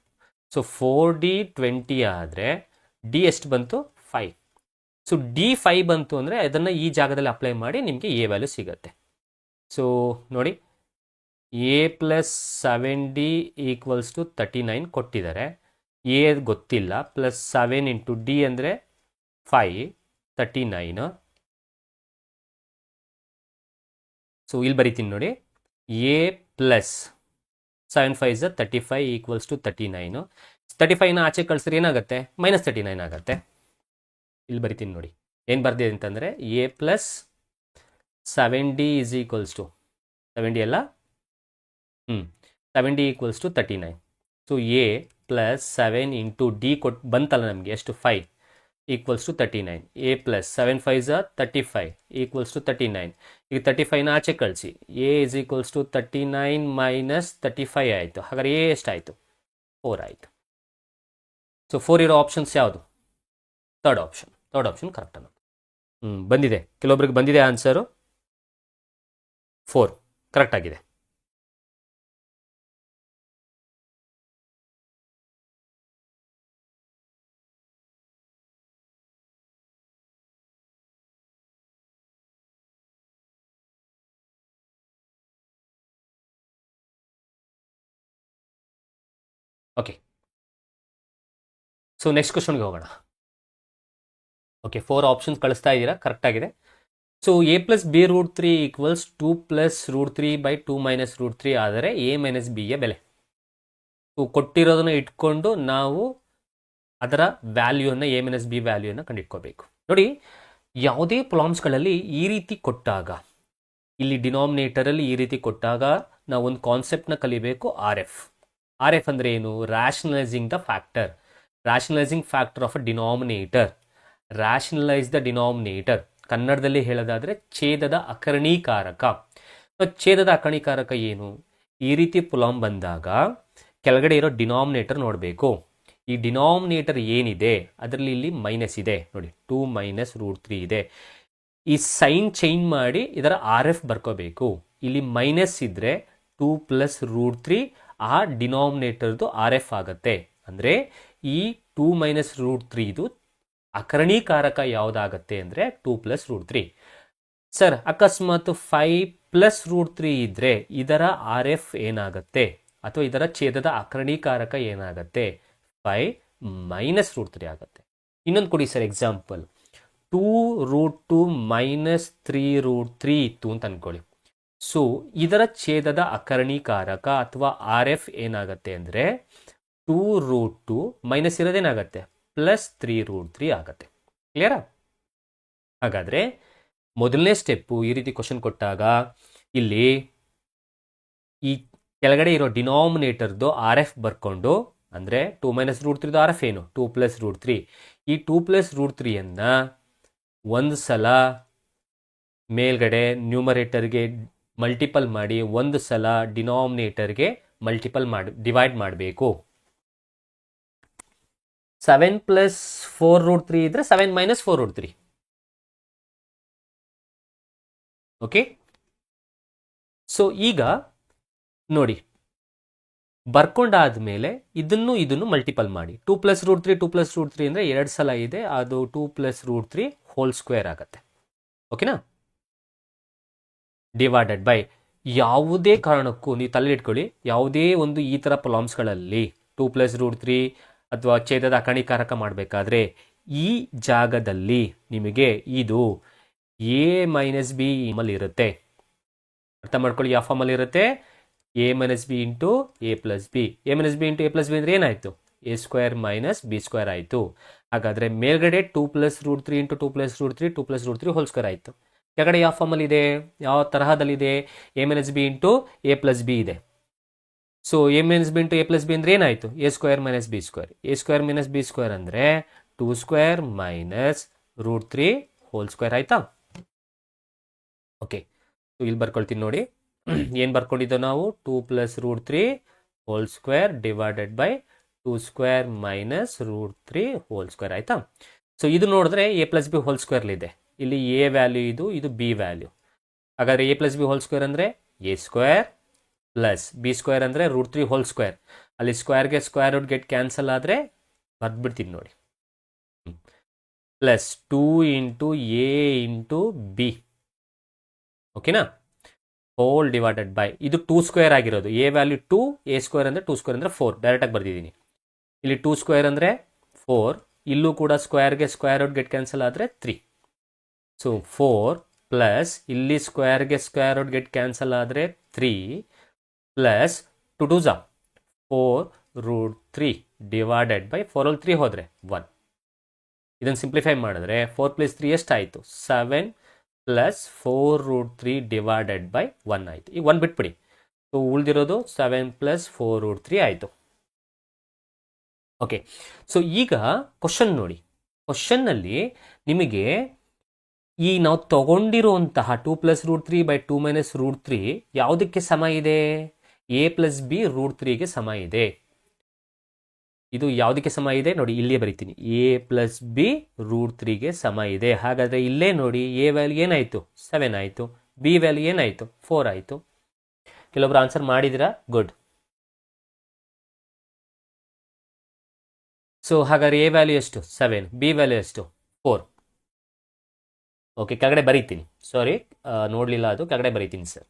ಸೊ 4D 20 ಆದರೆ ಡಿ ಎಷ್ಟು ಬಂತು? 5. ಸೊ ಡಿ 5 ಬಂತು ಅಂದರೆ ಅದನ್ನು ಈ ಜಾಗದಲ್ಲಿ ಅಪ್ಲೈ ಮಾಡಿ ನಿಮಗೆ ಎ ವ್ಯಾಲ್ಯೂ ಸಿಗುತ್ತೆ. ಸೊ ನೋಡಿ, A plus 7D equals to 39 ಕೊಟ್ಟಿದ್ದಾರೆ, ಎ ಗೊತ್ತಿಲ್ಲ, ಪ್ಲಸ್ 7 ಇಂಟು ಡಿ ಅಂದರೆ 5, 39. ಸೊ ಇಲ್ಲಿ ಬರೀತೀನಿ ನೋಡಿ, A ಪ್ಲಸ್ 7 5 35 ಈಕ್ವಲ್ಸ್ ಟು 39. 35ನ ಆಚೆ ಕಳಿಸಿದ್ರೆ ಏನಾಗುತ್ತೆ? ಮೈನಸ್ 39 ಆಗುತ್ತೆ. ಇಲ್ಲಿ ಬರಿತೀನಿ ನೋಡಿ, ಏನು ಬರ್ದಿದೆ ಅಂತಂದರೆ A plus 7D is equals to 7D ಅಲ್ಲ 7D equals to 39. So A plus 7 into D ಬಂತಲ್ಲ ನಮಗೆ, ಎಷ್ಟು? 5 equals to 39. A plus 7 5 35 equals to 39. ಈಗ 35ನ ಆಚೆ ಕಳಿಸಿ, A is equals to 39 minus 35 ಆಯಿತು. ಹಾಗಾದ್ರೆ A ಎಷ್ಟಾಯಿತು? 4 ಆಯಿತು. ಸೊ 4 ಇರೋ ಆಪ್ಷನ್ಸ್ ಯಾವುದು? ಥರ್ಡ್ ಆಪ್ಷನ್ ಕರೆಕ್ಟ್ ಅನ್ನೋದು. ಬಂದಿದೆ, ಕೆಲವೊಬ್ರಿಗೆ ಬಂದಿದೆ ಆನ್ಸರು 4 ಕರೆಕ್ಟ್ ಆಗಿದೆ. ಓಕೆ, ಸೊ ನೆಕ್ಸ್ಟ್ ಕ್ವಶನ್ಗೆ ಹೋಗೋಣ. ಓಕೆ, 4 ಆಪ್ಷನ್ಸ್ ಕಳಿಸ್ತಾ ಇದ್ದೀರಾ, ಕರೆಕ್ಟ್ ಆಗಿದೆ. So A plus B root 3 equals 2 plus root 3 by 2 minus root 3 ಆದರೆ A ಮೈನಸ್ B ಯ ಬೆಲೆ. ಸೊ ಕೊಟ್ಟಿರೋದನ್ನು ಇಟ್ಕೊಂಡು ನಾವು ಅದರ ವ್ಯಾಲ್ಯೂಯನ್ನು, A ಮೈನಸ್ B ವ್ಯಾಲ್ಯೂಯನ್ನು ಕಂಡುಹಿಡ್ಕೋಬೇಕು. ನೋಡಿ, ಯಾವುದೇ ಪ್ರಾಬ್ಲಮ್ಸ್ಗಳಲ್ಲಿ ಈ ರೀತಿ ಕೊಟ್ಟಾಗ, ಇಲ್ಲಿ ಡಿನಾಮಿನೇಟರಲ್ಲಿ ಈ ರೀತಿ ಕೊಟ್ಟಾಗ ನಾವು ಒಂದು ಕಾನ್ಸೆಪ್ಟ್ನ ಕಲಿಬೇಕು, ಆರ್ ಎಫ್ ಅಂದರೆ ಏನು? Rationalising the factor. Rationalising factor of a denominator. Rationalise the denominator. ಕನ್ನಡದಲ್ಲಿ ಹೇಳೋದಾದರೆ ಛೇದದ ಅಕರ್ಣೀಕಾರಕ. ಛೇದದ ಅಕರ್ಣೀಕಾರಕ ಏನು? ಈ ರೀತಿ ಪ್ರಾಬ್ಲಮ್ ಬಂದಾಗ ಕೆಳಗಡೆ ಇರೋ ಡಿನಾಮಿನೇಟರ್ ನೋಡಬೇಕು. ಈ ಡಿನಾಮಿನೇಟರ್ ಏನಿದೆ ಅದರಲ್ಲಿ ಇಲ್ಲಿ ಮೈನಸ್ ಇದೆ ನೋಡಿ, 2 ಮೈನಸ್ ರೂಟ್ 3 ಇದೆ. ಈ ಸೈನ್ ಚೇಂಜ್ ಮಾಡಿ ಇದರ ಆರ್ ಎಫ್ ಬರ್ಕೋಬೇಕು. ಇಲ್ಲಿ ಮೈನಸ್ ಇದ್ದರೆ 2 ಪ್ಲಸ್ ರೂಟ್ 3 ಆ ಡಿನಾಮಿನೇಟರ್ದು ಆರ್ ಎಫ್ ಆಗುತ್ತೆ. ಅಂದರೆ ಈ 2 ಮೈನಸ್ ರೂಟ್ 3 ಅಕರ್ಣೀಕಾರಕ ಯಾವುದಾಗತ್ತೆ ಅಂದರೆ 2 ಪ್ಲಸ್ ರೂಟ್ 3. ಸರ್, ಅಕಸ್ಮಾತ್ 5 ಪ್ಲಸ್ ರೂಟ್ 3 ಇದ್ದರೆ ಇದರ ಆರ್ ಎಫ್ ಏನಾಗುತ್ತೆ, ಅಥವಾ ಇದರ ಛೇದದ ಅಕರ್ಣೀಕಾರಕ ಏನಾಗುತ್ತೆ? 5 ಮೈನಸ್ ರೂಟ್ 3 ಆಗುತ್ತೆ. ಇನ್ನೊಂದು ಕೊಡಿ sir example. 2 root 2 minus 3 root 3 ಇತ್ತು ಅಂತ ಅಂದ್ಕೊಳ್ಳಿ. ಸೊ ಇದರ ಛೇದದ ಅಕರ್ಣೀಕಾರಕ ಅಥವಾ ಆರ್ ಎಫ್ ಏನಾಗುತ್ತೆ ಅಂದರೆ 2 ರೂಟ್ 2 ಮೈನಸ್ ಇರೋದೇನಾಗುತ್ತೆ? ಪ್ಲಸ್ 3 ರೂಟ್ 3 ಆಗುತ್ತೆ. ಕ್ಲಿಯರಾ? ಹಾಗಾದರೆ ಮೊದಲನೇ ಸ್ಟೆಪ್ಪು, ಈ ರೀತಿ ಕ್ವಶನ್ ಕೊಟ್ಟಾಗ ಇಲ್ಲಿ ಈ ಕೆಳಗಡೆ ಇರೋ ಡಿನಾಮಿನೇಟರ್ದು ಆರ್ ಎಫ್ ಬರ್ಕೊಂಡು, ಅಂದರೆ 2 ಮೈನಸ್ ರೂಟ್ 3 ಆರ್ ಎಫ್ ಏನು? 2 ಪ್ಲಸ್ ರೂಟ್ 3. ಈ 2 ಪ್ಲಸ್ ರೂಟ್ 3ಯನ್ನು ಒಂದು ಸಲ ಮೇಲ್ಗಡೆ ನ್ಯೂಮರೇಟರ್ಗೆ ಮಲ್ಟಿಪಲ್ ಮಾಡಿ, ಒಂದು ಸಲ ಡಿನಾಮಿನೇಟರ್ಗೆ ಡಿವೈಡ್ ಮಾಡಬೇಕು. 7 ಪ್ಲಸ್ 4 ರೂಟ್ 3 ಇದ್ರೆ 7 ಮೈನಸ್ 4 ರೂಟ್ 3. ಓಕೆ, ಸೊ ಈಗ ನೋಡಿ, ಬರ್ಕೊಂಡಾದ್ಮೇಲೆ ಇದನ್ನು ಮಲ್ಟಿಪಲ್ ಮಾಡಿ. 2+√3 2+√3 ಅಂದರೆ 2 ಸಲ ಇದೆ, ಅದು 2+√3 ಹೋಲ್ ಸ್ಕ್ವೇರ್ ಆಗುತ್ತೆ. ಓಕೆನಾ? ಡಿವೈಡೆಡ್ ಬೈ ಯಾವುದೇ ಕಾರಣಕ್ಕೂ ನೀವು ತಲೆ ಇಟ್ಕೊಳ್ಳಿ, ಯಾವುದೇ ಒಂದು ಈ ಥರ ಪ್ರಾಬ್ಲಮ್ಸ್ಗಳಲ್ಲಿ 2+√3 ಅಥವಾ ಛೇದದ ಅಕರ್ಣೀಕಾರಕ ಮಾಡಬೇಕಾದ್ರೆ ಈ ಜಾಗದಲ್ಲಿ ನಿಮಗೆ ಇದು a ಮೈನಸ್ ಬಿ ಫಾರ್ಮಲ್ಲಿ ಇರುತ್ತೆ. ಅರ್ಥ ಮಾಡ್ಕೊಳ್ಳಿ, ಯಾವ ಫಾರ್ಮಲ್ಲಿ ಇರುತ್ತೆ? a minus B into A plus B. A minus B into A plus B ಅಂದರೆ ಏನಾಯಿತು? a² ಮೈನಸ್ b² ಆಯಿತು. ಹಾಗಾದರೆ ಮೇಲ್ಗಡೆ 2+√3 ಇಂಟು 2+√3 2+√3 ಹೋಲ್ ಸ್ಕ್ವೇರ್ ಆಯಿತು. ಕೆಳಗಡೆ ಯಾವ ಫಾರ್ಮಲ್ಲಿ ಇದೆ? ಯಾವ ತರಹದಲ್ಲಿದೆ? a minus B into A plus B ಇದೆ. So a minus B into A plus B ಅಂದರೆ ಏನಾಯಿತು? a² minus b². a² minus b² ಅಂದರೆ 2² ಮೈನಸ್ √3 ಹೋಲ್ ಸ್ಕ್ವೇರ್ ಆಯಿತಾ? ಓಕೆ, ಸೊ ಇಲ್ಲಿ ಬರ್ಕೊಳ್ತೀನಿ ನೋಡಿ. ಏನು ಬರ್ಕೊಂಡಿದ್ದೋ ನಾವು? 2+√3 whole square divided by 2² minus √3 whole square ಆಯಿತಾ? ಸೊ ಇದು ನೋಡಿದ್ರೆ ಎ ಪ್ಲಸ್ ಬಿ ಹೋಲ್ ಸ್ಕ್ವೇರ್ಲಿದೆ. ಇಲ್ಲಿ ಎ ವ್ಯಾಲ್ಯೂ ಇದು ಬಿ ವ್ಯಾಲ್ಯೂ. ಹಾಗಾದರೆ A plus B whole square ಅಂದರೆ a² ಪ್ಲಸ್ b² ಅಂದರೆ √3 ಹೋಲ್ ಸ್ಕ್ವೇರ್. ಅಲ್ಲಿ ಸ್ಕ್ವೇರ್ಗೆ ಸ್ಕ್ವೇರ್ ರೂಟ್ ಗೆಟ್ ಕ್ಯಾನ್ಸಲ್ ಆದರೆ ಬರ್ದ್ಬಿಡ್ತೀನಿ ನೋಡಿ, plus 2 into A into B. ಓಕೆನಾ? ಹೋಲ್ ಡಿವೈಡೆಡ್ ಬೈ ಇದು 2² ಆಗಿರೋದು. ಎ ವ್ಯಾಲ್ಯೂ 2, a² ಅಂದರೆ 2² ಅಂದರೆ 4. ಡೈರೆಕ್ಟಾಗಿ ಬರ್ದಿದ್ದೀನಿ. ಇಲ್ಲಿ 2² ಅಂದರೆ 4, ಇಲ್ಲೂ ಕೂಡ ಸ್ಕ್ವೇರ್ಗೆ ಸ್ಕ್ವೇರ್ ರೂಟ್ ಗೆಟ್ ಕ್ಯಾನ್ಸಲ್ ಆದರೆ 3. ಸೊ 4 ಪ್ಲಸ್ ಇಲ್ಲಿ ಸ್ಕ್ವೇರ್ಗೆ ಸ್ಕ್ವೇರ್ ರೂಟ್ ಗೆಟ್ ಕ್ಯಾನ್ಸಲ್ ಆದರೆ 3 ಪ್ಲಸ್ 2 2 4√3 ಡಿವೈಡೆಡ್ ಬೈ 4 3 ಹೋದರೆ 1. ಇದನ್ನು ಸಿಂಪ್ಲಿಫೈ ಮಾಡಿದ್ರೆ 4 + 3 ಎಷ್ಟಾಯಿತು? 7 ಪ್ಲಸ್ 4√3 ಡಿವೈಡೆಡ್ ಬೈ 1 ಆಯಿತು. ಈಗ 1 ಬಿಟ್ಬಿಡಿ. ಸೊ ಉಳಿದಿರೋದು 7 ಪ್ಲಸ್ 4√3 ಆಯಿತು. ಓಕೆ, ಸೊ ಈಗ ಕ್ವಶನ್ ನೋಡಿ. ಕ್ವಶನ್ನಲ್ಲಿ ನಿಮಗೆ ಈ ನಾವು ತಗೊಂಡಿರುವಂತಹ 2+√3 ಬೈ 2 ಮೈನಸ್ √3 ಯಾವುದಕ್ಕೆ ಸಮ ಇದೆ? a ಪ್ಲಸ್ ಬಿ √3ಗೆ ಸಮ ಇದೆ. ಇದು ಯಾವುದಕ್ಕೆ ಸಮ ಇದೆ ನೋಡಿ, ಇಲ್ಲೇ ಬರಿತೀನಿ. a ಪ್ಲಸ್ ಬಿ √3ಗೆ ಸಮ ಇದೆ. ಹಾಗಾದರೆ ಇಲ್ಲೇ ನೋಡಿ, a ವ್ಯಾಲ್ಯೂ ಏನಾಯಿತು? 7 ಆಯಿತು. ಬಿ ವ್ಯಾಲ್ಯೂ ಏನಾಯಿತು? 4 ಆಯಿತು. ಕೆಲವೊಬ್ರು ಆನ್ಸರ್ ಮಾಡಿದಿರಾ? ಗುಡ್. ಸೊ ಹಾಗಾದ್ರೆ ಎ ವ್ಯಾಲ್ಯೂ ಎಷ್ಟು? 7. ಬಿ ವ್ಯಾಲ್ಯೂ ಎಷ್ಟು? 4. ಓಕೆ, ಕೆಳಗಡೆ ಬರೀತೀನಿ. ಸಾರಿ, ನೋಡಲಿಲ್ಲ, ಅದು ಕೆಳಗಡೆ ಬರೀತೀನಿ ಸರ್.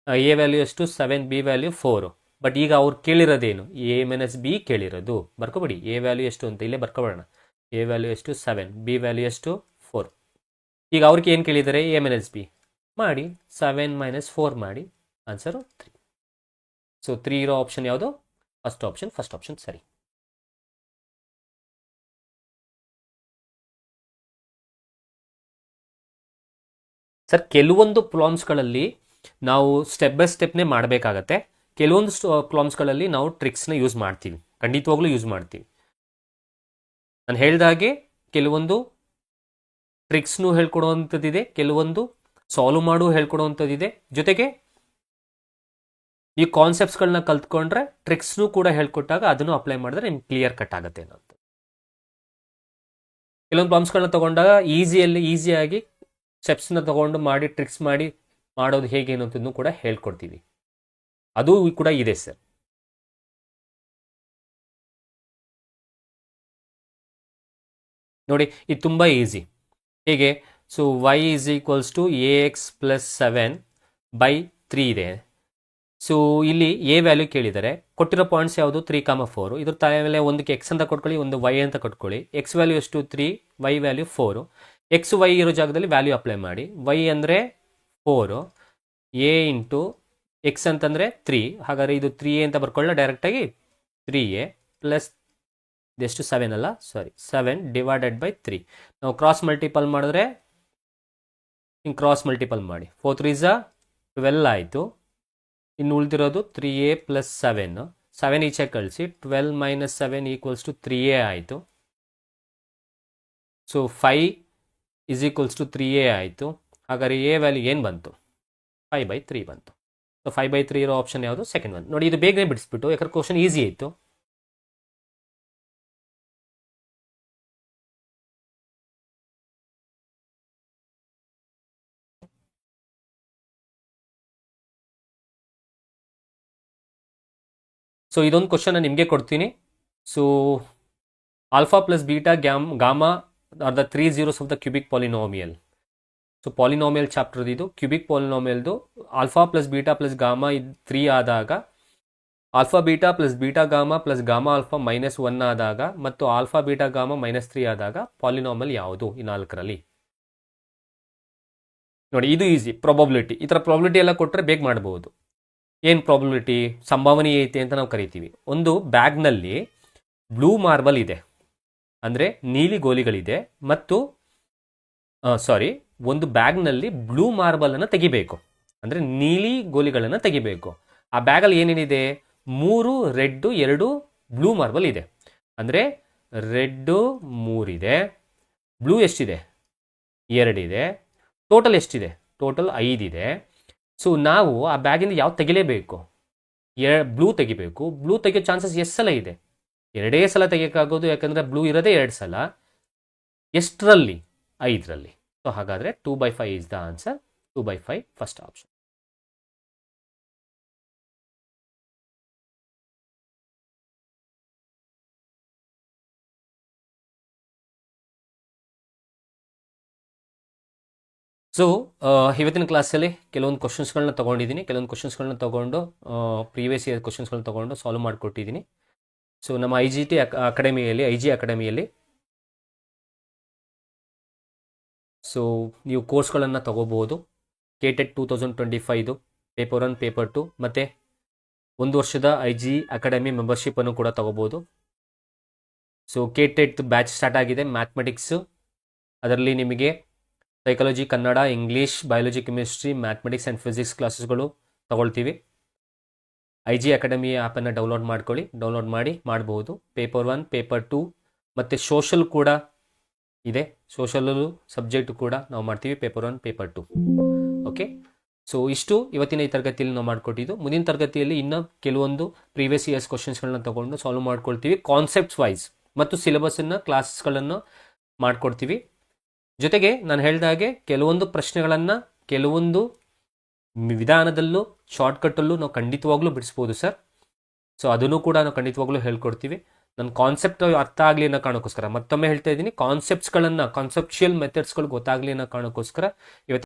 ಎ ವ್ಯಾಲ್ಯೂ ಎಷ್ಟು? 7. B value 4. ಬಟ್ ಈಗ ಅವ್ರು ಕೇಳಿರೋದೇನು? ಎ ಮೈನಸ್ ಬಿ ಕೇಳಿರೋದು. ಬರ್ಕೊಬಿಡಿ, ಎ ವ್ಯಾಲ್ಯೂ ಎಷ್ಟು ಅಂತ ಇಲ್ಲೇ ಬರ್ಕೊಬೇಡ. ಎ ವ್ಯಾಲ್ಯೂ ಎಷ್ಟು? 7. ಬಿ ವ್ಯಾಲ್ಯೂ ಎಷ್ಟು? 4. ಈಗ ಅವ್ರಿಗೆ ಏನು ಕೇಳಿದ್ದಾರೆ? ಎ ಮೈನಸ್ ಬಿ ಮಾಡಿ. 7 ಮೈನಸ್ 4 ಮಾಡಿ. ಆನ್ಸರು 3. ಸೊ 3 ಇರೋ ಆಪ್ಷನ್ ಯಾವುದು? ಫಸ್ಟ್ ಆಪ್ಷನ್ ಸರಿ. ಸರ್, ಕೆಲವೊಂದು ಪ್ರಾಬ್ಲಮ್ಸ್ಗಳಲ್ಲಿ ನಾವು ಸ್ಟೆಪ್ ಬೈ ಸ್ಟೆಪ್ನೇ ಮಾಡಬೇಕಾಗತ್ತೆ. ಕೆಲವೊಂದು ಪ್ರಾಬ್ಲಮ್ಸ್ಗಳಲ್ಲಿ ನಾವು ಟ್ರಿಕ್ಸ್ನ ಯೂಸ್ ಮಾಡ್ತೀವಿ, ಖಂಡಿತವಾಗ್ಲೂ ಯೂಸ್ ಮಾಡ್ತೀವಿ. ನಾನು ಹೇಳಿದಾಗೆ ಕೆಲವೊಂದು ಟ್ರಿಕ್ಸ್ನು ಹೇಳ್ಕೊಡುವಂಥದ್ದಿದೆ, ಕೆಲವೊಂದು ಸಾಲ್ವ್ ಮಾಡು ಹೇಳ್ಕೊಡುವಂಥದ್ದಿದೆ. ಜೊತೆಗೆ ಈ ಕಾನ್ಸೆಪ್ಟ್ಸ್ಗಳನ್ನ ಕಲ್ತ್ಕೊಂಡ್ರೆ ಟ್ರಿಕ್ಸ್ನು ಕೂಡ ಹೇಳ್ಕೊಟ್ಟಾಗ ಅದನ್ನು ಅಪ್ಲೈ ಮಾಡಿದ್ರೆ ನಿಮ್ಗೆ ಕ್ಲಿಯರ್ ಕಟ್ ಆಗುತ್ತೆ ಅನ್ನೋದು. ಕೆಲವೊಂದು ಪ್ರಾಬ್ಲಮ್ಸ್ಗಳನ್ನ ತಗೊಂಡಾಗ ಈಸಿಯಾಗಿ ಸ್ಟೆಪ್ಸ್ನ ತಗೊಂಡು ಮಾಡಿ ಟ್ರಿಕ್ಸ್ ಮಾಡಿ ಮಾಡೋದು ಹೇಗೆ ಅನ್ನೋದನ್ನು ಕೂಡ ಹೇಳ್ಕೊಡ್ತೀವಿ. ಅದು ಕೂಡ ಇದೆ ಸರ್. ನೋಡಿ, ಇದು ತುಂಬ ಈಸಿ. ಹೇಗೆ? ಸೊ y = ax + 7/3 ಇದೆ. ಸೊ ಇಲ್ಲಿ ಎ ವ್ಯಾಲ್ಯೂ ಕೇಳಿದ್ದಾರೆ. ಕೊಟ್ಟಿರೋ ಪಾಯಿಂಟ್ಸ್ ಯಾವುದು? 3, 4. ಇದ್ರ ಮೇಲೆ ಒಂದಕ್ಕೆ ಎಕ್ಸ್ ಅಂತ ಕೊಟ್ಕೊಳ್ಳಿ, ಒಂದು ವೈ ಅಂತ ಕೊಟ್ಕೊಳ್ಳಿ. ಎಕ್ಸ್ ವ್ಯಾಲ್ಯೂ ಎಷ್ಟು? 3, ವೈ ವ್ಯಾಲ್ಯೂ 4. ಎಕ್ಸ್ ವೈ ಇರೋ ಜಾಗದಲ್ಲಿ ವ್ಯಾಲ್ಯೂ ಅಪ್ಲೈ ಮಾಡಿ. ವೈ ಅಂದರೆ 4, ಎ ಇಂಟು ಎಕ್ಸ್ ಅಂತಂದರೆ 3. ಹಾಗಾದರೆ ಇದು 3a ಅಂತ ಬರ್ಕೊಳ್ಳ ಡೈರೆಕ್ಟಾಗಿ. 3a ಪ್ಲಸ್ ಇದೆಷ್ಟು? 7 ಅಲ್ಲ, ಸಾರಿ, 7 ಡಿವೈಡೆಡ್ ಬೈ 3. ನಾವು ಕ್ರಾಸ್ ಮಲ್ಟಿಪಲ್ ಮಾಡಿದ್ರೆ ಹಿಂಗೆ ಕ್ರಾಸ್ ಮಲ್ಟಿಪಲ್ ಮಾಡಿ. 4 3s 12 ಆಯಿತು. ಇನ್ನು ಉಳಿದಿರೋದು 3a ಪ್ಲಸ್ 7. 7 ಈಚೆ ಕಳಿಸಿ. 12 ಮೈನಸ್ 7 = 3a ಆಯಿತು. ಸೊ 5 = 3a ಆಯಿತು. ಹಾಗಾದರೆ ಎ ವ್ಯಾಲ್ಯೂ ಏನು ಬಂತು? 5/3 ಬಂತು. ಸೊ 5/3 ಇರೋ ಆಪ್ಷನ್ ಯಾವುದು? Second one. ನೋಡಿ, ಇದು ಬೇಗನೆ ಬಿಡಿಸ್ಬಿಟ್ಟು, ಯಾಕಂದ್ರೆ ಕ್ವಶನ್ ಈಸಿ ಇತ್ತು. ಸೊ ಇದೊಂದು ಕ್ವಶನ್ ನಿಮಗೆ ಕೊಡ್ತೀನಿ. So alpha plus beta gamma are the 3 zeros of the cubic polynomial. So polynomial chapter ಇದು. ಕ್ಯೂಬಿಕ್ ಪಾಲಿನಾಮಿಯಲ್ದು alpha plus beta plus gamma 3 ಆದಾಗ, alpha beta plus beta gamma plus gamma alpha -1 ಆದಾಗ, ಮತ್ತು ಆಲ್ಫಾ ಬೀಟಾ ಗಾಮಾ -3 ಆದಾಗ ಪಾಲಿನಾಮಲ್ ಯಾವುದು ಈ 4ರಲ್ಲಿ? ನೋಡಿ, ಇದು ಈಸಿ. ಪ್ರಾಬಬಿಲಿಟಿ, ಈ ಥರ ಪ್ರಾಬಬಿಲಿಟಿ ಎಲ್ಲ ಕೊಟ್ಟರೆ ಬೇಗ ಮಾಡಬಹುದು. ಏನು ಪ್ರಾಬಬಿಲಿಟಿ? ಸಂಭಾವನೆ ಐತೆ ಅಂತ ನಾವು ಕರಿತೀವಿ. ಒಂದು ಬ್ಯಾಗ್ನಲ್ಲಿ ಬ್ಲೂ ಮಾರ್ಬಲ್ ಇದೆ, ಅಂದರೆ ನೀಲಿ ಗೋಲಿಗಳಿದೆ, ಮತ್ತು ಒಂದು ಬ್ಯಾಗ್ನಲ್ಲಿ ಬ್ಲೂ ಮಾರ್ಬಲ್ ಅನ್ನು ತೆಗಿಬೇಕು, ಅಂದರೆ ನೀಲಿ ಗೋಲಿಗಳನ್ನು ತೆಗಿಬೇಕು. ಆ ಬ್ಯಾಗಲ್ಲಿ ಏನೇನಿದೆ? 3 ರೆಡ್ 2 ಬ್ಲೂ ಮಾರ್ಬಲ್ ಇದೆ. ಅಂದರೆ ರೆಡ್ 3 ಇದೆ, ಬ್ಲೂ ಎಷ್ಟಿದೆ? 2 ಇದೆ. ಟೋಟಲ್ ಎಷ್ಟಿದೆ? ಟೋಟಲ್ 5 ಇದೆ. ಸೊ ನಾವು ಆ ಬ್ಯಾಗಿಂದ ಯಾವ್ದು ತೆಗಿಲೇಬೇಕು? ಬ್ಲೂ ತೆಗಿಬೇಕು. ಬ್ಲೂ ತೆಗಿಯೋ ಚಾನ್ಸಸ್ ಎಷ್ಟು ಸಲ ಇದೆ? 2 ಸಲ ತೆಗಿಯೋಕ್ಕಾಗೋದು, ಯಾಕಂದರೆ ಬ್ಲೂ ಇರೋದೇ 2 ಸಲ. ಎಷ್ಟರಲ್ಲಿ? 5ರಲ್ಲಿ. ಸೊ ಹಾಗಾದರೆ 2/5 is the answer. 2/5 first option. So ಇವತ್ತಿನ ಕ್ಲಾಸಲ್ಲಿ ಕೆಲವೊಂದು ಕ್ವಶನ್ಸ್ಗಳನ್ನ ತೊಗೊಂಡಿದ್ದೀನಿ. ಕೆಲವೊಂದು ಕ್ವಶನ್ಸ್ಗಳನ್ನ ತೊಗೊಂಡು ಪ್ರೀವಿಯಸ್ ಇಯರ್ ಕ್ವಶನ್ಸ್ಗಳನ್ನ ತೊಗೊಂಡು ಸಾಲ್ವ್ ಮಾಡಿಕೊಟ್ಟಿದ್ದೀನಿ. ಸೊ ನಮ್ಮ IG ಅಕಾಡೆಮಿಯಲ್ಲಿ ಸೊ ನೀವು ಕೋರ್ಸ್ಗಳನ್ನು ತೊಗೋಬೋದು. KTET 2025 ಪೇಪರ್ 1, ಪೇಪರ್ 2 ಮತ್ತು 1 ವರ್ಷದ IG ಅಕಾಡೆಮಿ ಮೆಂಬರ್ಶಿಪ್ಪನ್ನು ಕೂಡ ತೊಗೋಬೋದು. ಸೊ KTET ಬ್ಯಾಚ್ ಸ್ಟಾರ್ಟ್ ಆಗಿದೆ. ಮ್ಯಾಥಮೆಟಿಕ್ಸು, ಅದರಲ್ಲಿ ನಿಮಗೆ psychology, Kannada, English, biology, chemistry, mathematics and physics ಕ್ಲಾಸಸ್ಗಳು ತಗೊಳ್ತೀವಿ. IG ಅಕಾಡೆಮಿ ಆ್ಯಪನ್ನು ಡೌನ್ಲೋಡ್ ಮಾಡ್ಕೊಳ್ಳಿ. ಡೌನ್ಲೋಡ್ ಮಾಡಿ ಮಾಡಬಹುದು. ಪೇಪರ್ 1, ಪೇಪರ್ 2 ಮತ್ತು ಸೋಷಲ್ ಕೂಡ ಇದೆ. ಸೋಷಲಲ್ಲೂ ಸಬ್ಜೆಕ್ಟ್ ಕೂಡ ನಾವು ಮಾಡ್ತೀವಿ, ಪೇಪರ್ 1, ಪೇಪರ್ 2. ಓಕೆ, ಸೊ ಇಷ್ಟು ಇವತ್ತಿನ ಈ ತರಗತಿಯಲ್ಲಿ ನಾವು ಮಾಡಿಕೊಟ್ಟಿದ್ದು. ಮುಂದಿನ ತರಗತಿಯಲ್ಲಿ ಇನ್ನೂ ಕೆಲವೊಂದು ಪ್ರೀವಿಯಸ್ ಇಯರ್ಸ್ ಕ್ವಶನ್ಸ್ಗಳನ್ನ ತೊಗೊಂಡು ಸಾಲ್ವ್ ಮಾಡ್ಕೊಳ್ತೀವಿ. ಕಾನ್ಸೆಪ್ಟ್ಸ್ ವೈಸ್ ಮತ್ತು ಸಿಲೆಬಸ್ಸನ್ನು, ಕ್ಲಾಸಸ್ಗಳನ್ನು ಮಾಡಿಕೊಡ್ತೀವಿ. ಜೊತೆಗೆ ನಾನು ಹೇಳಿದಾಗೆ ಕೆಲವೊಂದು ಪ್ರಶ್ನೆಗಳನ್ನು ಕೆಲವೊಂದು ವಿಧಾನದಲ್ಲೂ ಶಾರ್ಟ್ಕಟ್ಟಲ್ಲೂ ನಾವು ಖಂಡಿತವಾಗ್ಲೂ ಬಿಡಿಸ್ಬೋದು ಸರ್. ಸೊ ಅದನ್ನು ಕೂಡ ನಾವು ಖಂಡಿತವಾಗ್ಲೂ ಹೇಳ್ಕೊಡ್ತೀವಿ. ನನ್ನ ಕಾನ್ಸೆಪ್ಟ್ ಅರ್ಥ ಆಗಲಿ ಅನ್ನೋ ಕಾರಣಕ್ಕೋಸ್ಕರ ಮತ್ತೊಮ್ಮೆ ಹೇಳ್ತಾ ಇದ್ದೀನಿ, ಕಾನ್ಸೆಪ್ಟ್ಸ್ಗಳನ್ನು, ಕಾನ್ಸೆಪ್ಚುಯಲ್ ಮೆಥಡ್ಸ್ಗಳು ಗೊತ್ತಾಗಲಿ ಅನ್ನೋ ಕಾರಣಕ್ಕೋಸ್ಕರ ಇವತ್ತು